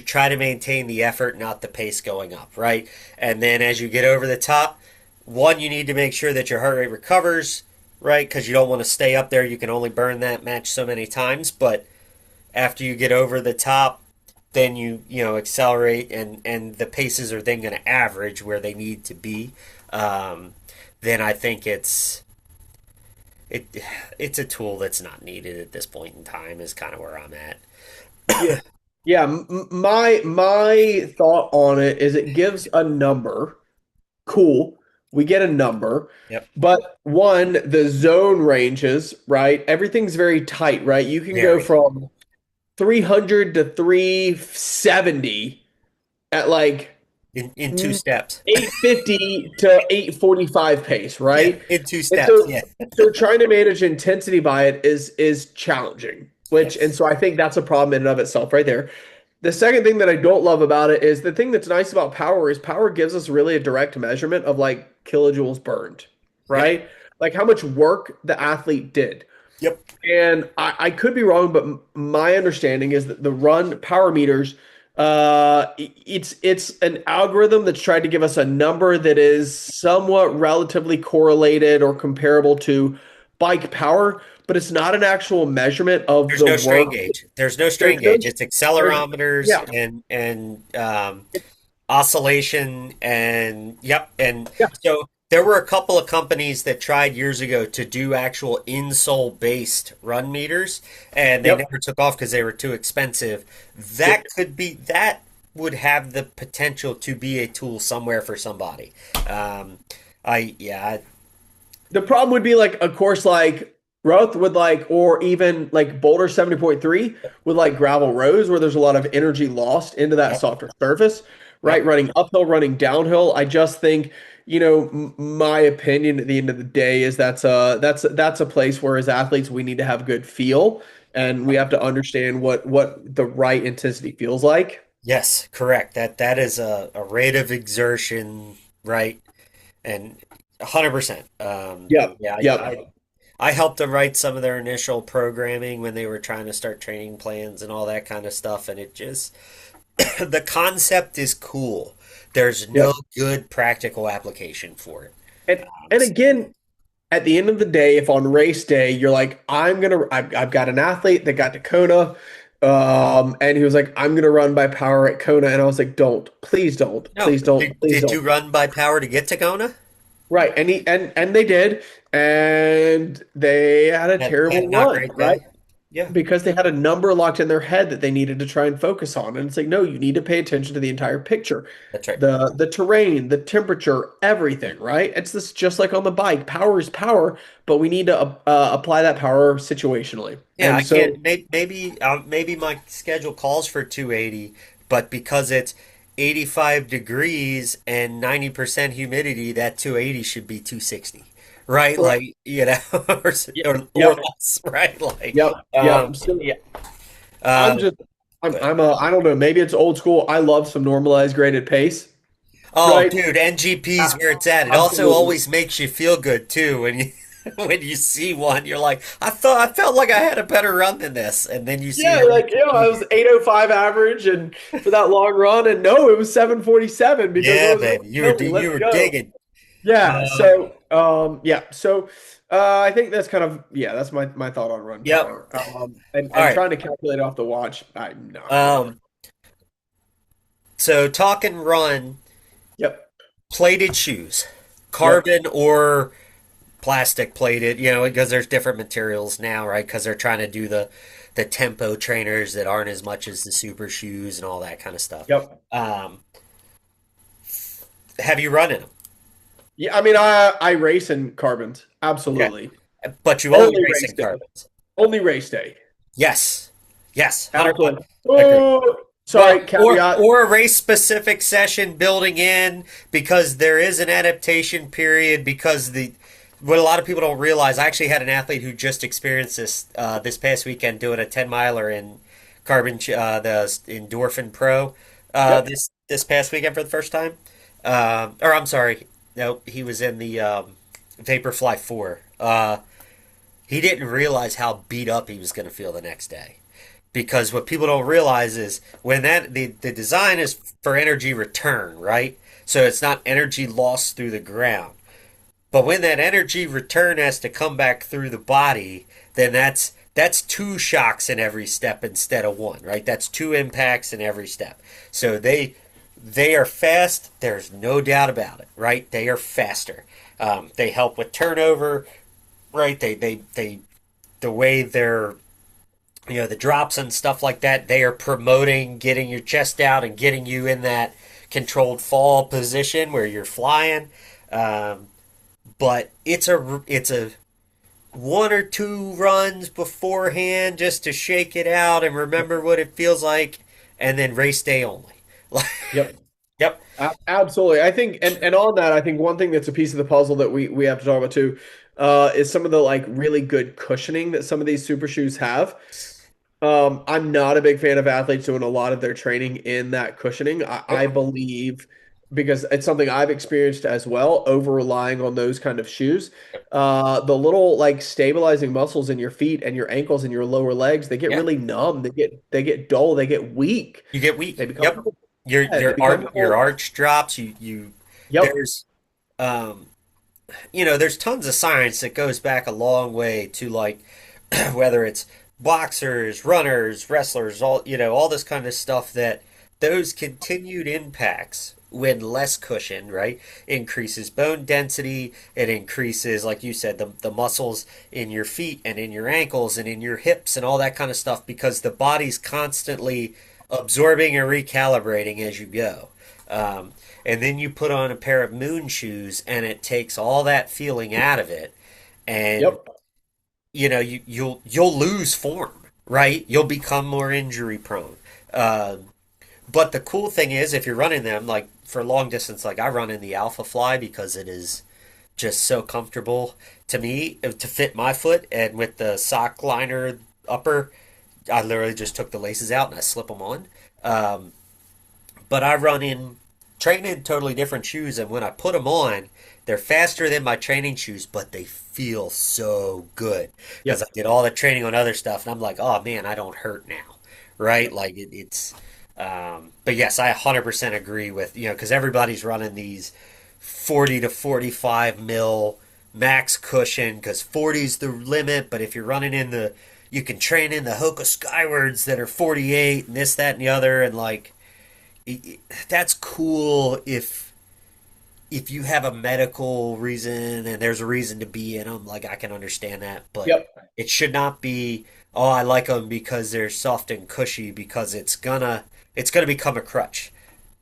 Speaker 1: try to maintain the effort, not the pace going up, right? And then as you get over the top, one, you need to make sure that your heart rate recovers, right? Because you don't want to stay up there. You can only burn that match so many times, but after you get over the top, then you accelerate, and the paces are then going to average where they need to be. Then I think it's a tool that's not needed at this point in time. Is kind of where I'm at.
Speaker 2: Yeah. Yeah, my thought on it is it gives a number. Cool. We get a number.
Speaker 1: Yep.
Speaker 2: But one, the zone ranges, right? Everything's very tight, right? You can go
Speaker 1: Very.
Speaker 2: from 300 to 370 at like
Speaker 1: In two steps.
Speaker 2: 850 to 845 pace,
Speaker 1: Yeah,
Speaker 2: right?
Speaker 1: in two
Speaker 2: And
Speaker 1: steps. Yeah.
Speaker 2: so trying to manage intensity by it is challenging, which and
Speaker 1: Yes.
Speaker 2: so I think that's a problem in and of itself right there. The second thing that I don't love about it is the thing that's nice about power is power gives us really a direct measurement of like kilojoules burned,
Speaker 1: Yep.
Speaker 2: right? Like how much work the athlete did.
Speaker 1: Yep.
Speaker 2: And I could be wrong, but my understanding is that the run power meters, it's an algorithm that's tried to give us a number that is somewhat relatively correlated or comparable to bike power, but it's not an actual measurement of
Speaker 1: There's
Speaker 2: the
Speaker 1: no strain
Speaker 2: work.
Speaker 1: gauge. There's no
Speaker 2: There's
Speaker 1: strain
Speaker 2: no,
Speaker 1: gauge. It's
Speaker 2: there's,
Speaker 1: accelerometers
Speaker 2: yeah,
Speaker 1: and oscillation and yep. And
Speaker 2: yeah,
Speaker 1: so there were a couple of companies that tried years ago to do actual insole based run meters, and they
Speaker 2: yep,
Speaker 1: never took off because they were too expensive.
Speaker 2: yep.
Speaker 1: That would have the potential to be a tool somewhere for somebody. I yeah,
Speaker 2: The problem would be like a course like Roth would like, or even like Boulder 70.3 with like gravel roads where there's a lot of energy lost into that
Speaker 1: yep,
Speaker 2: softer surface,
Speaker 1: yep.
Speaker 2: right? Running uphill, running downhill. I just think, my opinion at the end of the day is that's a place where as athletes we need to have good feel and we have to understand what the right intensity feels like.
Speaker 1: Yes, correct. That is a rate of exertion, right? And 100%.
Speaker 2: Yep,
Speaker 1: Yeah,
Speaker 2: yep.
Speaker 1: I helped them write some of their initial programming when they were trying to start training plans and all that kind of stuff, and it just the concept is cool. There's no
Speaker 2: Yep.
Speaker 1: good practical application for it.
Speaker 2: And and again, at the end of the day, if on race day you're like, I've got an athlete that got to Kona, and he was like, I'm gonna run by power at Kona, and I was like, don't, please don't,
Speaker 1: No,
Speaker 2: please don't, please
Speaker 1: did you
Speaker 2: don't.
Speaker 1: run by power to get to Kona?
Speaker 2: Right, and they did, and they had a
Speaker 1: Had
Speaker 2: terrible
Speaker 1: not
Speaker 2: run,
Speaker 1: great
Speaker 2: right?
Speaker 1: day. Yeah,
Speaker 2: Because they had a number locked in their head that they needed to try and focus on. And it's like, no, you need to pay attention to the entire picture.
Speaker 1: that's right.
Speaker 2: The terrain, the temperature, everything, right? It's this just like on the bike. Power is power, but we need to apply that power situationally.
Speaker 1: Yeah, I
Speaker 2: And so,
Speaker 1: can't. Maybe my schedule calls for 280, but because it's 85 degrees and 90% humidity, that 280 should be 260, right?
Speaker 2: correct.
Speaker 1: Like or, or
Speaker 2: Yep,
Speaker 1: less, right? Like,
Speaker 2: yep, yep. So
Speaker 1: yeah.
Speaker 2: I'm
Speaker 1: Um,
Speaker 2: just, I don't know, maybe it's old school. I love some normalized graded pace,
Speaker 1: oh,
Speaker 2: right?
Speaker 1: dude, NGP's where it's at. It also
Speaker 2: Absolutely.
Speaker 1: always makes you feel good too when you. When you see one, you're like, I felt like I had a better run than this, and then you see
Speaker 2: Yeah,
Speaker 1: an
Speaker 2: like I
Speaker 1: NGP.
Speaker 2: was 805 average and for that long run, and no, it was 747 because it
Speaker 1: Yeah,
Speaker 2: was
Speaker 1: baby,
Speaker 2: let's
Speaker 1: you were
Speaker 2: go.
Speaker 1: digging.
Speaker 2: Yeah,
Speaker 1: Um,
Speaker 2: I think that's kind of that's my thought on run
Speaker 1: yep.
Speaker 2: power.
Speaker 1: All
Speaker 2: And
Speaker 1: right.
Speaker 2: trying to calculate off the watch, I'm not gonna do it.
Speaker 1: Um, so talk and run,
Speaker 2: Yep,
Speaker 1: plated shoes,
Speaker 2: yep,
Speaker 1: carbon or plastic plated, because there's different materials now, right? Because they're trying to do the tempo trainers that aren't as much as the super shoes and all that kind of stuff.
Speaker 2: yep.
Speaker 1: Um, have you run in them?
Speaker 2: Yeah, I mean, I race in carbons,
Speaker 1: Okay.
Speaker 2: absolutely.
Speaker 1: But you only
Speaker 2: Only
Speaker 1: race
Speaker 2: race
Speaker 1: in
Speaker 2: day.
Speaker 1: carbons.
Speaker 2: Only race day.
Speaker 1: Yes. Yes. 100%.
Speaker 2: Absolutely.
Speaker 1: Agree.
Speaker 2: Oh,
Speaker 1: Well,
Speaker 2: sorry, caveat.
Speaker 1: or a race specific session building in because there is an adaptation period because the what a lot of people don't realize. I actually had an athlete who just experienced this this past weekend doing a 10 miler in carbon the Endorphin Pro
Speaker 2: Yep.
Speaker 1: this past weekend for the first time. Or I'm sorry, no, he was in the Vaporfly 4. He didn't realize how beat up he was going to feel the next day because what people don't realize is when the design is for energy return, right? So it's not energy lost through the ground. But when that energy return has to come back through the body, then that's two shocks in every step instead of one, right? That's two impacts in every step. So they are fast. There's no doubt about it, right? They are faster. They help with turnover, right? They the way they're the drops and stuff like that, they are promoting getting your chest out and getting you in that controlled fall position where you're flying. Um, but it's a one or two runs beforehand just to shake it out and remember what it feels like, and then race day only.
Speaker 2: Yep.
Speaker 1: Yep.
Speaker 2: Absolutely. I think, and on that, I think one thing that's a piece of the puzzle that we have to talk about too, is some of the like really good cushioning that some of these super shoes have. I'm not a big fan of athletes doing a lot of their training in that cushioning. I
Speaker 1: Yep.
Speaker 2: believe because it's something I've experienced as well, over relying on those kind of shoes. The little like stabilizing muscles in your feet and your ankles and your lower legs, they get
Speaker 1: Yeah.
Speaker 2: really numb. They get dull. They get weak.
Speaker 1: You get weak.
Speaker 2: They become
Speaker 1: Yep. Your
Speaker 2: they
Speaker 1: your
Speaker 2: become
Speaker 1: arch your
Speaker 2: little,
Speaker 1: arch drops. You
Speaker 2: yep.
Speaker 1: there's um there's tons of science that goes back a long way to like whether it's boxers, runners, wrestlers, all this kind of stuff that those continued impacts when less cushion, right, increases bone density. It increases, like you said, the muscles in your feet and in your ankles and in your hips and all that kind of stuff because the body's constantly absorbing and recalibrating as you go. And then you put on a pair of moon shoes and it takes all that feeling out of it. And
Speaker 2: Yep.
Speaker 1: you'll lose form, right? You'll become more injury prone. But the cool thing is, if you're running them like for long distance, like I run in the Alpha Fly because it is just so comfortable to me to fit my foot, and with the sock liner upper, I literally just took the laces out and I slip them on. Um, but I run in train in totally different shoes, and when I put them on, they're faster than my training shoes, but they feel so good because I
Speaker 2: Yep.
Speaker 1: did all the training on other stuff, and I'm like, oh man, I don't hurt now, right? Like it's. But yes, I 100% agree with because everybody's running these 40 to 45 mil max cushion because 40 is the limit, but if you're running in the you can train in the Hoka Skywards that are 48 and this, that, and the other, and like that's cool if you have a medical reason and there's a reason to be in them. Like I can understand that, but
Speaker 2: Yep.
Speaker 1: it should not be. Oh, I like them because they're soft and cushy because it's gonna become a crutch,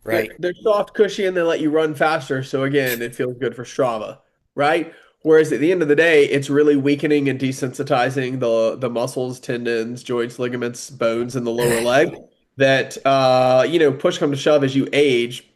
Speaker 1: right?
Speaker 2: They're soft, cushy, and they let you run faster. So again, it feels good for Strava, right? Whereas at the end of the day, it's really weakening and desensitizing the muscles, tendons, joints, ligaments, bones in the lower leg. That push come to shove as you age,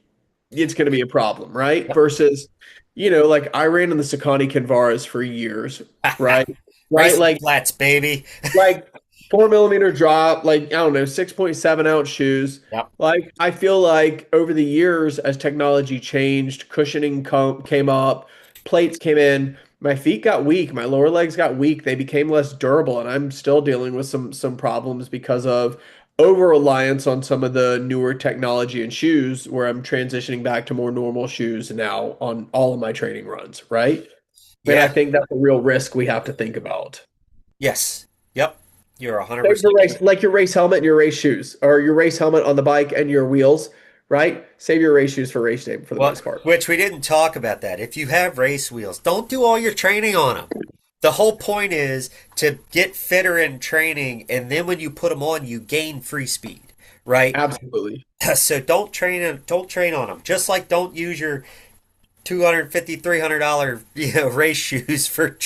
Speaker 2: it's going to be a problem, right?
Speaker 1: Yep.
Speaker 2: Versus, like I ran in the Saucony Kinvaras for years, right? Right,
Speaker 1: Racing
Speaker 2: like
Speaker 1: flats, baby.
Speaker 2: like 4 millimeter drop, like I don't know, 6.7 ounce shoes.
Speaker 1: Yep.
Speaker 2: Like I feel like over the years, as technology changed, cushioning came up, plates came in, my feet got weak, my lower legs got weak, they became less durable, and I'm still dealing with some problems because of over reliance on some of the newer technology and shoes, where I'm transitioning back to more normal shoes now on all of my training runs, right? And I
Speaker 1: Yeah.
Speaker 2: think that's a real risk we have to think about.
Speaker 1: Yes. Yep. You're
Speaker 2: Save your
Speaker 1: 100%
Speaker 2: race,
Speaker 1: correct.
Speaker 2: like your race helmet and your race shoes, or your race helmet on the bike and your wheels, right? Save your race shoes for race day for the
Speaker 1: Well,
Speaker 2: most part.
Speaker 1: which we didn't talk about that. If you have race wheels, don't do all your training on them. The whole point is to get fitter in training, and then when you put them on, you gain free speed, right?
Speaker 2: Absolutely.
Speaker 1: So don't train on them. Just like don't use your 250 $300 race shoes for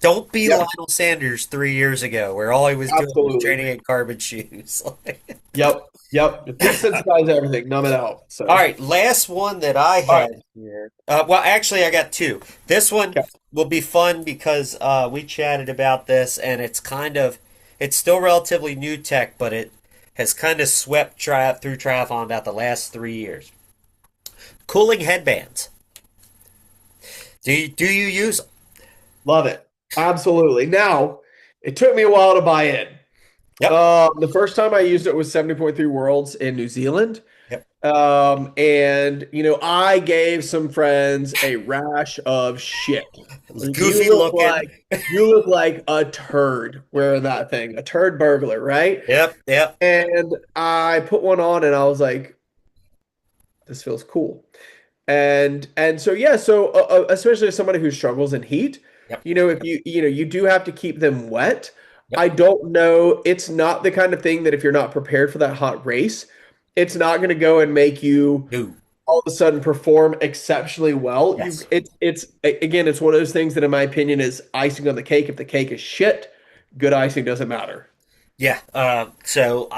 Speaker 1: don't be
Speaker 2: Yep.
Speaker 1: Lionel Sanders 3 years ago where all he was doing was
Speaker 2: Absolutely.
Speaker 1: training in carbon shoes.
Speaker 2: Yep. Yep. Desensitize everything, numb it out.
Speaker 1: All
Speaker 2: So,
Speaker 1: right, last one that I
Speaker 2: all right.
Speaker 1: had here. Well, actually, I got two. This one
Speaker 2: Okay.
Speaker 1: will be fun because we chatted about this, and it's still relatively new tech, but it has kind of swept through triathlon about the last 3 years. Cooling headbands. Do you use?
Speaker 2: Love it. Absolutely. Now, it took me a while to buy in.
Speaker 1: Yep.
Speaker 2: The first time I used it was 70.3 Worlds in New Zealand.
Speaker 1: Yep.
Speaker 2: And I gave some friends a rash of shit. Like,
Speaker 1: Goofy looking.
Speaker 2: you look like a turd wearing that thing, a turd burglar, right?
Speaker 1: Yep. Yep.
Speaker 2: And I put one on and I was like, this feels cool. And so yeah, so especially as somebody who struggles in heat,
Speaker 1: Yep.
Speaker 2: if you do have to keep them wet.
Speaker 1: Yep.
Speaker 2: I don't know, it's not the kind of thing that if you're not prepared for that hot race, it's not going to go and make you
Speaker 1: No.
Speaker 2: all of a sudden perform exceptionally well.
Speaker 1: Yes.
Speaker 2: Again, it's one of those things that in my opinion is icing on the cake. If the cake is shit, good icing doesn't matter.
Speaker 1: Yeah. So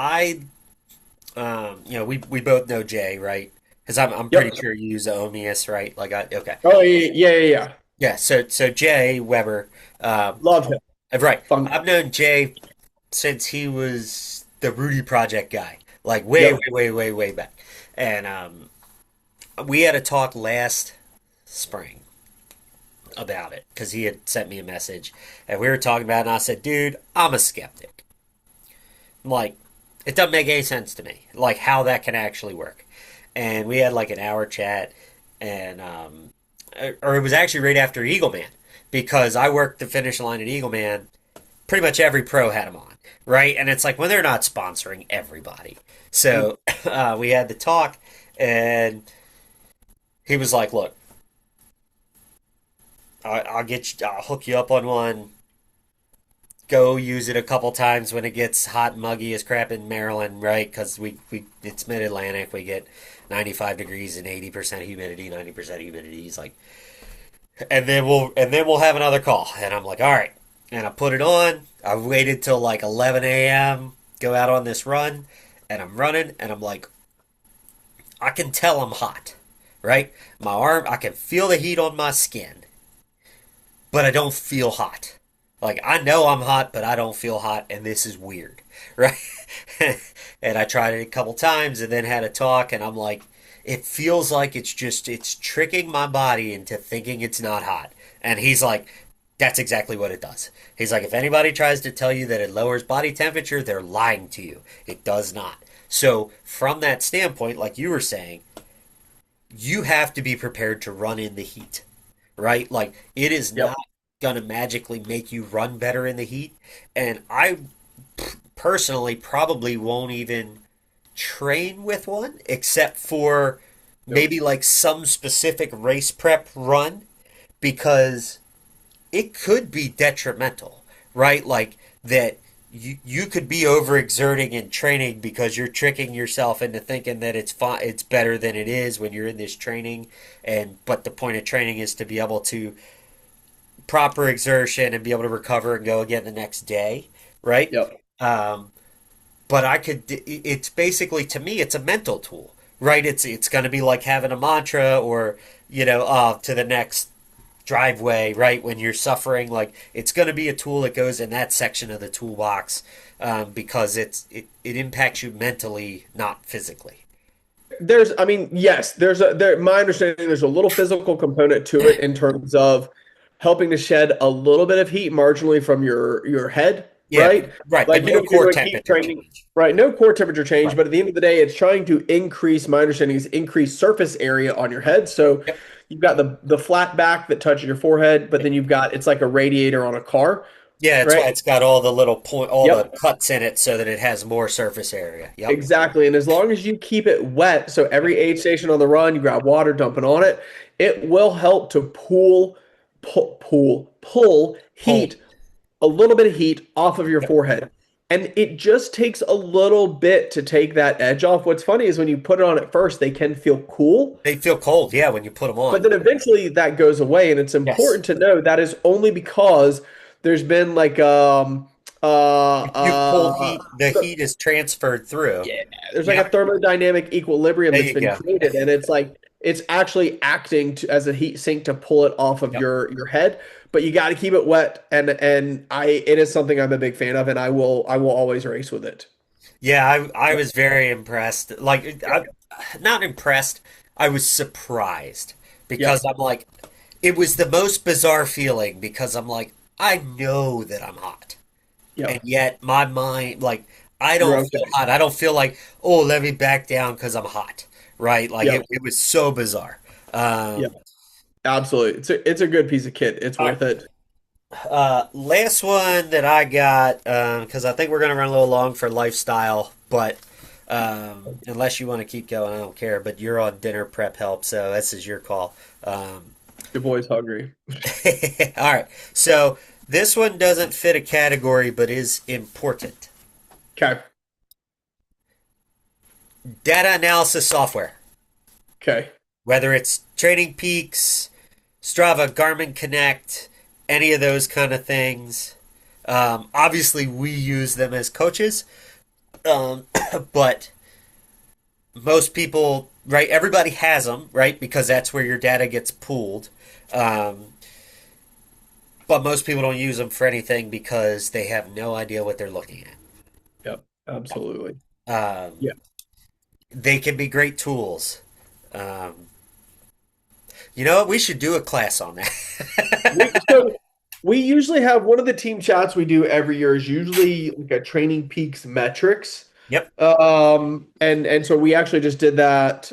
Speaker 1: we both know Jay, right? Because I'm
Speaker 2: Yep.
Speaker 1: pretty sure you use the Omius, right? Like okay.
Speaker 2: Oh yeah, yeah, yeah, yeah.
Speaker 1: Yeah. So Jay Weber,
Speaker 2: Love him.
Speaker 1: right.
Speaker 2: Fun.
Speaker 1: I've known Jay since he was the Rudy Project guy, like way,
Speaker 2: Yep.
Speaker 1: way, way, way, way back. And we had a talk last spring about it because he had sent me a message and we were talking about it. And I said, dude, I'm a skeptic. Like, it doesn't make any sense to me, like how that can actually work. And we had like an hour chat, and or it was actually right after Eagle Man because I worked the finish line at Eagle Man. Pretty much every pro had him on, right? And it's like when they're not sponsoring everybody. So we had the talk, and he was like, "Look, I'll get you, I'll hook you up on one. Go use it a couple times when it gets hot and muggy as crap in Maryland, right? Because we it's mid Atlantic, we get 95 degrees and 80% humidity, 90% humidity. He's like, and then we'll have another call. And I'm like, all right. And I put it on. I waited till like 11 a.m. Go out on this run, and I'm running, and I'm like, I can tell I'm hot, right? My arm, I can feel the heat on my skin, but I don't feel hot. Like I know I'm hot, but I don't feel hot, and this is weird, right? And I tried it a couple times, and then had a talk, and I'm like, it feels like it's tricking my body into thinking it's not hot. And he's like, that's exactly what it does. He's like, if anybody tries to tell you that it lowers body temperature, they're lying to you. It does not. So from that standpoint, like you were saying, you have to be prepared to run in the heat, right? Like it is
Speaker 2: Yep.
Speaker 1: not going to magically make you run better in the heat. And I personally probably won't even train with one except for
Speaker 2: Yep.
Speaker 1: maybe like some specific race prep run because it could be detrimental, right? Like that you could be overexerting in training because you're tricking yourself into thinking that it's fine, it's better than it is when you're in this training. And but the point of training is to be able to proper exertion and be able to recover and go again the next day, right?
Speaker 2: Yep.
Speaker 1: Um, but I could. It's basically to me, it's a mental tool, right? It's going to be like having a mantra, or to the next driveway, right? When you're suffering, like it's going to be a tool that goes in that section of the toolbox because it impacts you mentally, not physically.
Speaker 2: I mean, yes, my understanding, there's a little physical component to it in terms of helping to shed a little bit of heat marginally from your head,
Speaker 1: Yeah,
Speaker 2: right?
Speaker 1: right.
Speaker 2: Like
Speaker 1: But
Speaker 2: you know,
Speaker 1: no
Speaker 2: when you're
Speaker 1: core
Speaker 2: doing heat
Speaker 1: temperature
Speaker 2: training,
Speaker 1: change.
Speaker 2: right? No core temperature change,
Speaker 1: Right.
Speaker 2: but at the end of the day, it's trying to increase, my understanding is increase surface area on your head. So
Speaker 1: Yep.
Speaker 2: you've got the flat back that touches your forehead, but then you've got it's like a radiator on a car,
Speaker 1: Yeah, that's
Speaker 2: right?
Speaker 1: why it's got all the little all the
Speaker 2: Yep.
Speaker 1: cuts in it so that it has more surface area. Yep.
Speaker 2: Exactly. And as long as you keep it wet, so every aid station on the run, you grab water, dump it on it, it will help to pull
Speaker 1: Pull.
Speaker 2: heat, a little bit of heat off of your
Speaker 1: Yep.
Speaker 2: forehead. And it just takes a little bit to take that edge off. What's funny is when you put it on at first, they can feel cool,
Speaker 1: They feel cold, yeah, when you put them
Speaker 2: but
Speaker 1: on.
Speaker 2: then eventually that goes away. And it's
Speaker 1: Yes.
Speaker 2: important to know that is only because there's been like
Speaker 1: You've pulled heat, the heat is transferred through.
Speaker 2: yeah, there's like a
Speaker 1: Yep.
Speaker 2: thermodynamic equilibrium
Speaker 1: There
Speaker 2: that's
Speaker 1: you
Speaker 2: been
Speaker 1: go.
Speaker 2: created, and it's like it's actually acting as a heat sink to pull it off of
Speaker 1: Yep.
Speaker 2: your head. But you got to keep it wet, and it is something I'm a big fan of, and I will always race with it.
Speaker 1: Yeah, I was very impressed. Like, not impressed. I was surprised because
Speaker 2: Yep.
Speaker 1: I'm like, it was the most bizarre feeling because I'm like, I know that I'm hot, and
Speaker 2: Yep.
Speaker 1: yet my mind, like, I
Speaker 2: You're
Speaker 1: don't feel
Speaker 2: okay.
Speaker 1: hot. I don't feel like, oh, let me back down because I'm hot, right? Like,
Speaker 2: Yep.
Speaker 1: it was so bizarre.
Speaker 2: Yep. Absolutely. It's a good piece of kit. It's
Speaker 1: All right.
Speaker 2: worth it.
Speaker 1: Last one that I got, because I think we're going to run a little long for lifestyle, but unless you want to keep going, I don't care. But you're on dinner prep help, so this is your call.
Speaker 2: Your boy's hungry.
Speaker 1: All right. So this one doesn't fit a category, but is important.
Speaker 2: Okay.
Speaker 1: Data analysis software,
Speaker 2: Okay.
Speaker 1: whether it's Training Peaks, Strava, Garmin Connect, any of those kind of things. Obviously, we use them as coaches, um, but most people, right? Everybody has them, right? Because that's where your data gets pooled. Um, but most people don't use them for anything because they have no idea what they're looking
Speaker 2: Yep, absolutely.
Speaker 1: at.
Speaker 2: Yeah.
Speaker 1: They can be great tools. Um, you know what? We should do a class on
Speaker 2: We,
Speaker 1: that.
Speaker 2: so we usually have one of the team chats we do every year is usually like a Training Peaks metrics.
Speaker 1: Yep.
Speaker 2: And so we actually just did that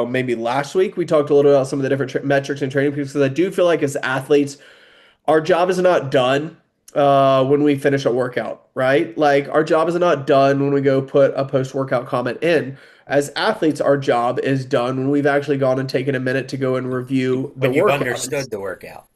Speaker 2: maybe last week. We talked a little about some of the different metrics and Training Peaks because I do feel like as athletes, our job is not done when we finish a workout, right? Like our job is not done when we go put a post-workout comment in. As athletes, our job is done when we've actually gone and taken a minute to go and review the
Speaker 1: When you've
Speaker 2: workout.
Speaker 1: understood the workout.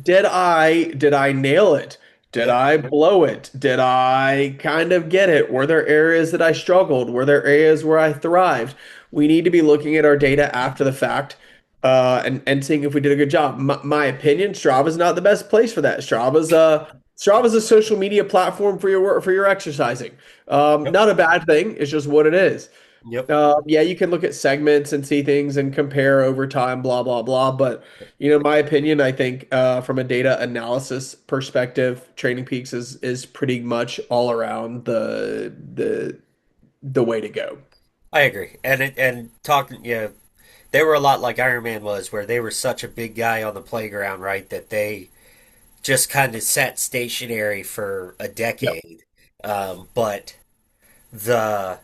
Speaker 2: Did I nail it? Did
Speaker 1: Yep.
Speaker 2: I blow it? Did I kind of get it? Were there areas that I struggled? Were there areas where I thrived? We need to be looking at our data after the fact and seeing if we did a good job. My opinion, Strava is not the best place for that. Strava's a social media platform for your work for your exercising.
Speaker 1: Yep.
Speaker 2: Not a bad thing. It's just what it is.
Speaker 1: Yep.
Speaker 2: Yeah, you can look at segments and see things and compare over time, blah, blah, blah. But, my opinion, I think from a data analysis perspective, Training Peaks is pretty much all around the way to go.
Speaker 1: I agree. And talking, they were a lot like Iron Man was, where they were such a big guy on the playground, right? That they just kind of sat stationary for a
Speaker 2: Yep.
Speaker 1: decade. But the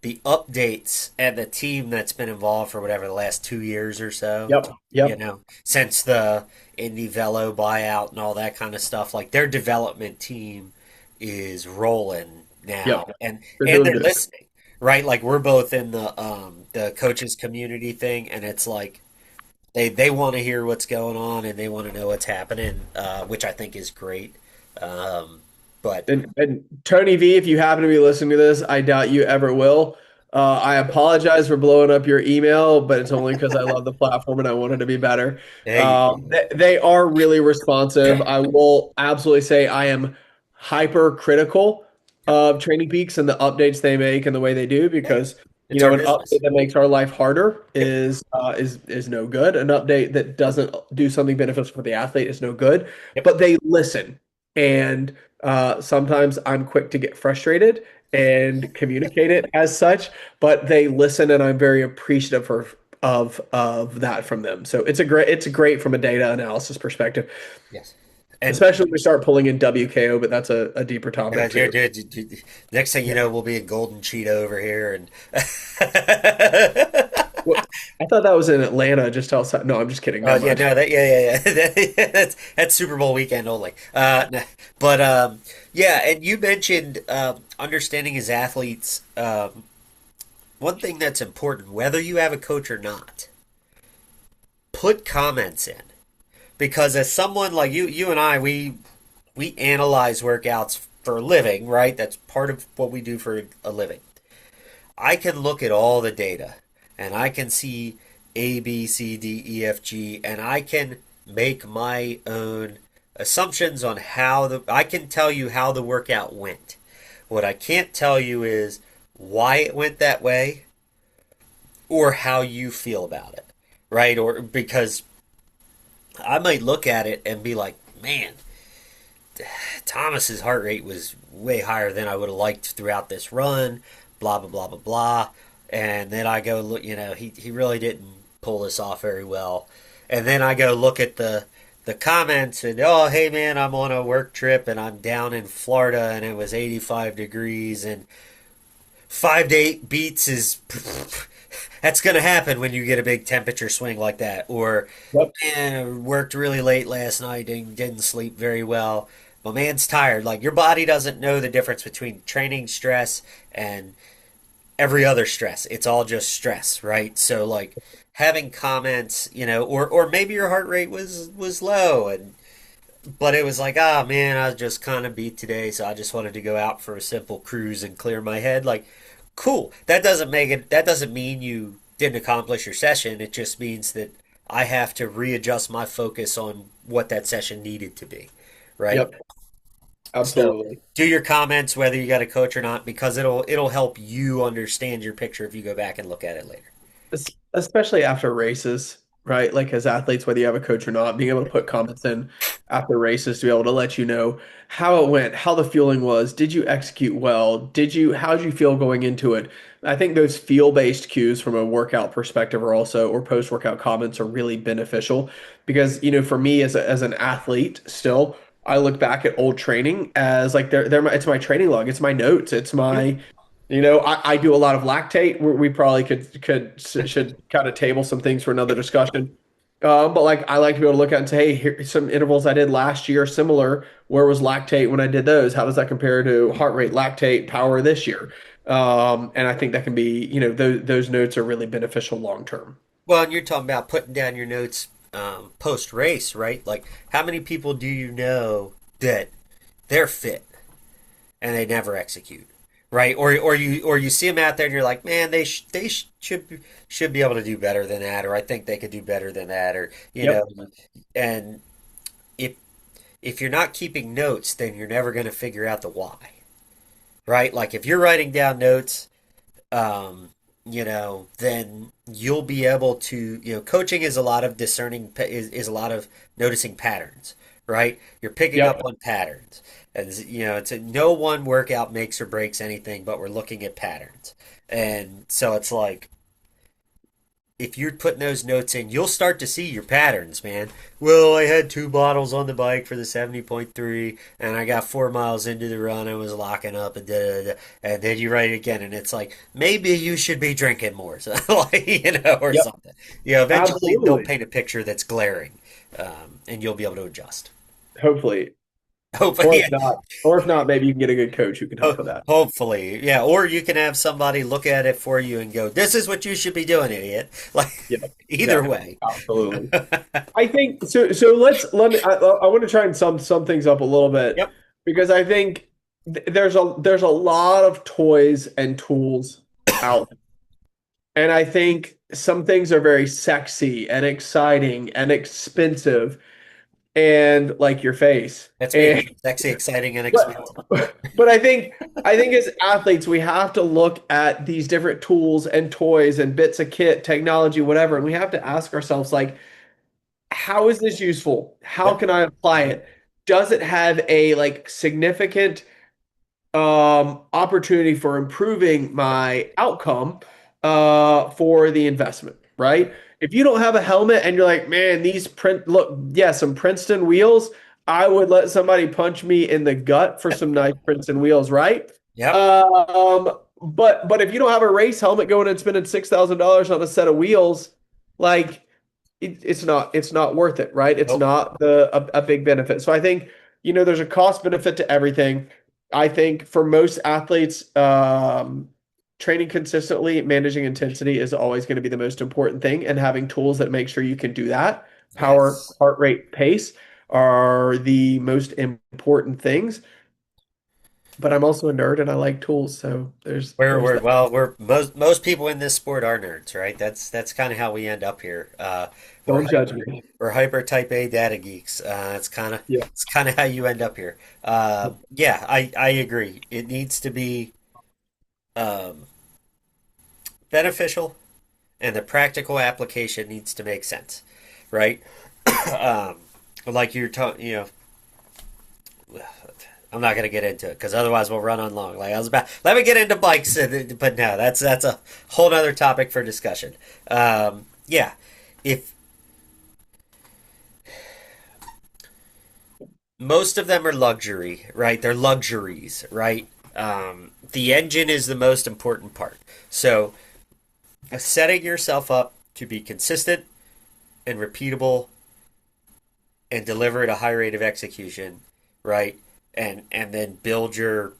Speaker 1: the updates and the team that's been involved for whatever the last 2 years or so,
Speaker 2: Yep. Yep.
Speaker 1: since the Indy Velo buyout and all that kind of stuff, like their development team is rolling
Speaker 2: Yep.
Speaker 1: now, and
Speaker 2: They're
Speaker 1: and
Speaker 2: doing
Speaker 1: they're
Speaker 2: good.
Speaker 1: listening, right? Like we're both in the coaches community thing, and it's like they want to hear what's going on and they want to know what's happening, which I think is great. Um, but
Speaker 2: And Tony V, if you happen to be listening to this, I doubt you ever will. I apologize for blowing up your email, but it's only because I love the platform and I wanted to be better.
Speaker 1: hey,
Speaker 2: They are really responsive. I will absolutely say I am hyper critical of Training Peaks and the updates they make and the way they do
Speaker 1: hey,
Speaker 2: because
Speaker 1: it's our
Speaker 2: an update
Speaker 1: business.
Speaker 2: that makes our life harder
Speaker 1: Yep,
Speaker 2: is no good. An update that doesn't do something beneficial for the athlete is no good.
Speaker 1: yep.
Speaker 2: But they listen and sometimes I'm quick to get frustrated and communicate it as such, but they listen, and I'm very appreciative of that from them. So it's great from a data analysis perspective,
Speaker 1: Yes. And
Speaker 2: especially when we start pulling in WKO, but that's a deeper topic too.
Speaker 1: next thing you know, we'll be a golden cheetah over here, and
Speaker 2: Well, I thought that was in Atlanta, just outside. No, I'm just kidding.
Speaker 1: oh
Speaker 2: Never
Speaker 1: yeah,
Speaker 2: mind.
Speaker 1: no, that yeah, that's Super Bowl weekend only. No, but yeah, and you mentioned understanding as athletes. One thing that's important, whether you have a coach or not, put comments in because as someone like you and I, we analyze workouts for a living, right? That's part of what we do for a living. I can look at all the data and I can see A, B, C, D, E, F, G, and I can make my own assumptions on I can tell you how the workout went. What I can't tell you is why it went that way or how you feel about it, right? Or because I might look at it and be like, man, Thomas's heart rate was way higher than I would have liked throughout this run, blah blah blah blah blah. And then I go look, he really didn't pull this off very well. And then I go look at the comments and oh hey man, I'm on a work trip and I'm down in Florida and it was 85 degrees and 5 to 8 beats is that's gonna happen when you get a big temperature swing like that. Or
Speaker 2: Yep.
Speaker 1: man, I worked really late last night and didn't sleep very well. My man's tired. Like your body doesn't know the difference between training stress and every other stress. It's all just stress, right? So like having comments, or maybe your heart rate was low and but it was like, ah man, I was just kind of beat today, so I just wanted to go out for a simple cruise and clear my head. Like, cool. That doesn't mean you didn't accomplish your session. It just means that I have to readjust my focus on what that session needed to be, right?
Speaker 2: Yep.
Speaker 1: So
Speaker 2: Absolutely.
Speaker 1: do your comments whether you got a coach or not because it'll help you understand your picture if you go back and look at it later.
Speaker 2: Especially after races, right? Like as athletes, whether you have a coach or not, being able to put comments in after races to be able to let you know how it went, how the feeling was, did you execute well, how did you feel going into it? I think those feel-based cues from a workout perspective are also, or post-workout comments are really beneficial because, for me as an athlete still, I look back at old training as like it's my training log, it's my notes, it's my I do a lot of lactate. We probably should kind of table some things for another discussion. But like I like to be able to look at and say, hey, here's some intervals I did last year, similar. Where was lactate when I did those? How does that compare to heart rate, lactate, power this year? And I think that can be, those notes are really beneficial long term.
Speaker 1: Well, and you're talking about putting down your notes post race, right? Like, how many people do you know that they're fit and they never execute, right? Or you see them out there and you're like, man, should be able to do better than that, or I think they could do better than that, or
Speaker 2: Yep.
Speaker 1: and if if you're not keeping notes, then you're never going to figure out the why, right? Like if you're writing down notes, then you'll be able to, coaching is a lot of is a lot of noticing patterns, right? You're picking up
Speaker 2: Yep.
Speaker 1: on patterns. And, no one workout makes or breaks anything, but we're looking at patterns. And so it's like, if you're putting those notes in, you'll start to see your patterns, man. Well, I had 2 bottles on the bike for the 70.3, and I got 4 miles into the run and was locking up, and da, da, da, and then you write it again, and it's like, maybe you should be drinking more, so, like, or
Speaker 2: Yep.
Speaker 1: something. Eventually they'll
Speaker 2: Absolutely.
Speaker 1: paint a picture that's glaring, and you'll be able to adjust.
Speaker 2: Hopefully. Or
Speaker 1: Hopefully,
Speaker 2: if not, maybe you can get a good coach who can help with that.
Speaker 1: hopefully, yeah. Or you can have somebody look at it for you and go, "This is what you should be doing, idiot." Like,
Speaker 2: Yeah,
Speaker 1: either
Speaker 2: definitely.
Speaker 1: way.
Speaker 2: Absolutely. I think so. So let me. I want to try and sum some things up a little bit
Speaker 1: Yep.
Speaker 2: because I think there's a lot of toys and tools out, and I think some things are very sexy and exciting and expensive and like your face.
Speaker 1: That's me.
Speaker 2: And
Speaker 1: Sexy, exciting, and
Speaker 2: but
Speaker 1: expensive.
Speaker 2: but I think as athletes we have to look at these different tools and toys and bits of kit, technology, whatever, and we have to ask ourselves like how is this useful? How
Speaker 1: Yep.
Speaker 2: can I apply it? Does it have a like significant opportunity for improving my outcome for the investment, right? If you don't have a helmet and you're like, man, these print look, yeah, some Princeton wheels, I would let somebody punch me in the gut for some nice Princeton wheels, right?
Speaker 1: Yep.
Speaker 2: But if you don't have a race helmet going and spending $6,000 on a set of wheels, like it's not worth it, right? It's
Speaker 1: Nope.
Speaker 2: not a big benefit. So I think there's a cost benefit to everything. I think for most athletes, training consistently, managing intensity is always going to be the most important thing, and having tools that make sure you can do that. Power,
Speaker 1: Yes.
Speaker 2: heart rate, pace are the most important things. But I'm also a nerd and I like tools, so there's that.
Speaker 1: We're most people in this sport are nerds, right? That's kind of how we end up here. We're
Speaker 2: Don't judge
Speaker 1: hyper,
Speaker 2: me.
Speaker 1: we're hyper type A data geeks.
Speaker 2: Yeah.
Speaker 1: It's kind of how you end up here. Yeah, I agree. It needs to be um, beneficial, and the practical application needs to make sense, right? um, like you're talking, I'm not going to get into it because otherwise we'll run on long. Like I was about, let me get into bikes, but no, that's a whole other topic for discussion. Yeah, if most of them are luxury, right? They're luxuries, right? The engine is the most important part. So setting yourself up to be consistent and repeatable and deliver at a high rate of execution, right? And then build your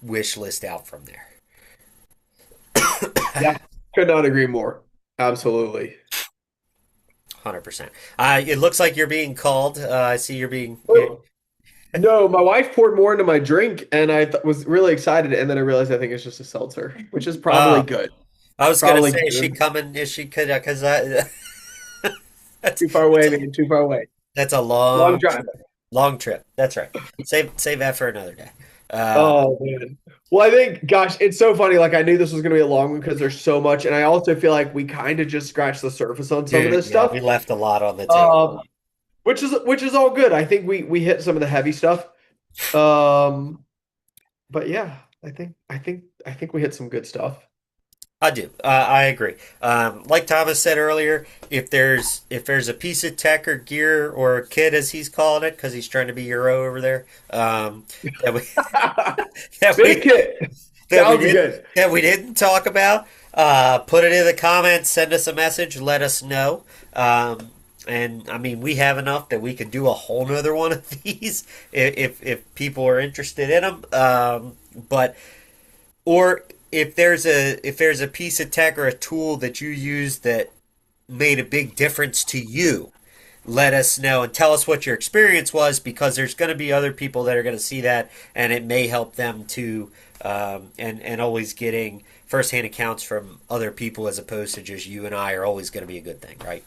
Speaker 1: wish list out from there.
Speaker 2: Yeah. Could not agree more. Absolutely.
Speaker 1: 100%. It looks like you're being called. I see you're being.
Speaker 2: Oh, no, my wife poured more into my drink and I was really excited and then I realized I think it's just a seltzer, which is probably
Speaker 1: Uh,
Speaker 2: good.
Speaker 1: I was gonna
Speaker 2: Probably
Speaker 1: say, is she
Speaker 2: good.
Speaker 1: coming? Is she could? Because that's
Speaker 2: Too far
Speaker 1: that's
Speaker 2: away,
Speaker 1: a
Speaker 2: man. Too far away.
Speaker 1: that's a
Speaker 2: Long drive.
Speaker 1: long trip. That's right. Save that for another day.
Speaker 2: Oh man. Well, I think, gosh, it's so funny. Like I knew this was gonna be a long one because there's so much, and I also feel like we kind of just scratched the surface on some of
Speaker 1: Dude,
Speaker 2: this
Speaker 1: yeah,
Speaker 2: stuff.
Speaker 1: we left a lot on the table.
Speaker 2: Um, which is all good. I think we hit some of the heavy stuff. Um, but yeah, I think we hit some good stuff.
Speaker 1: I do. I agree. Like Thomas said earlier, if there's a piece of tech or gear or a kit as he's calling it because he's trying to be Euro over there, that we that
Speaker 2: Big
Speaker 1: we
Speaker 2: hit.
Speaker 1: that we
Speaker 2: Sounds
Speaker 1: didn't
Speaker 2: good.
Speaker 1: that we didn't talk about, put it in the comments. Send us a message. Let us know. And I mean, we have enough that we could do a whole nother one of these if people are interested in them. But or if there's a piece of tech or a tool that you use that made a big difference to you, let us know and tell us what your experience was because there's going to be other people that are going to see that and it may help them too. And always getting firsthand accounts from other people as opposed to just you and I are always going to be a good thing, right?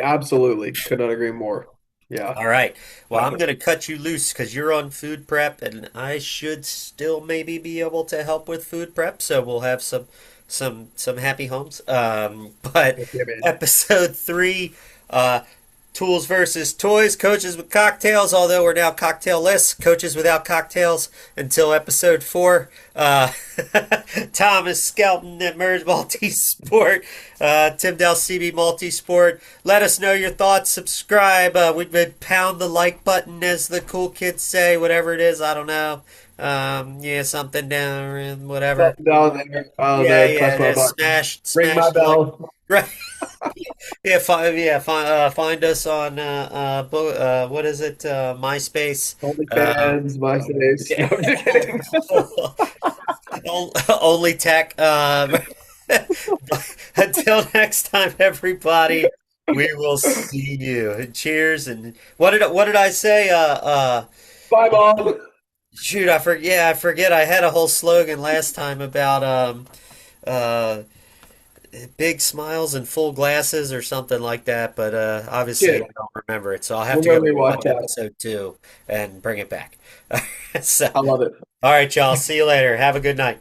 Speaker 2: Absolutely. Could not agree more. Yeah.
Speaker 1: All right. Well, I'm going to cut you loose because you're on food prep, and I should still maybe be able to help with food prep. So we'll have some happy homes. But
Speaker 2: Okay, man.
Speaker 1: episode three, tools versus toys, coaches with cocktails. Although we're now cocktailless, coaches without cocktails until episode four. Thomas Skelton at Merge Multisport, Tim Del CB Multisport. Let us know your thoughts. Subscribe. We've been pound the like button, as the cool kids say. Whatever it is, I don't know. Yeah, something down, whatever.
Speaker 2: Down there.
Speaker 1: Yeah,
Speaker 2: Press my
Speaker 1: yeah.
Speaker 2: button.
Speaker 1: Smash,
Speaker 2: Ring
Speaker 1: smash
Speaker 2: my
Speaker 1: the like.
Speaker 2: bell.
Speaker 1: Right. Find us on what is it? MySpace.
Speaker 2: OnlyFans, MySpace. No, I'm just kidding.
Speaker 1: Only tech. Until next time, everybody. We will see you. And cheers. And what did I say?
Speaker 2: Bye, Mom.
Speaker 1: Shoot, I forget. Yeah, I forget. I had a whole slogan last time about uh big smiles and full glasses or something like that. But obviously, I
Speaker 2: Shit.
Speaker 1: don't remember it. So I'll have
Speaker 2: We'll
Speaker 1: to go
Speaker 2: go
Speaker 1: back and
Speaker 2: rewatch
Speaker 1: watch
Speaker 2: that.
Speaker 1: episode two and bring it back. So,
Speaker 2: I love it.
Speaker 1: all right, y'all. See you later. Have a good night.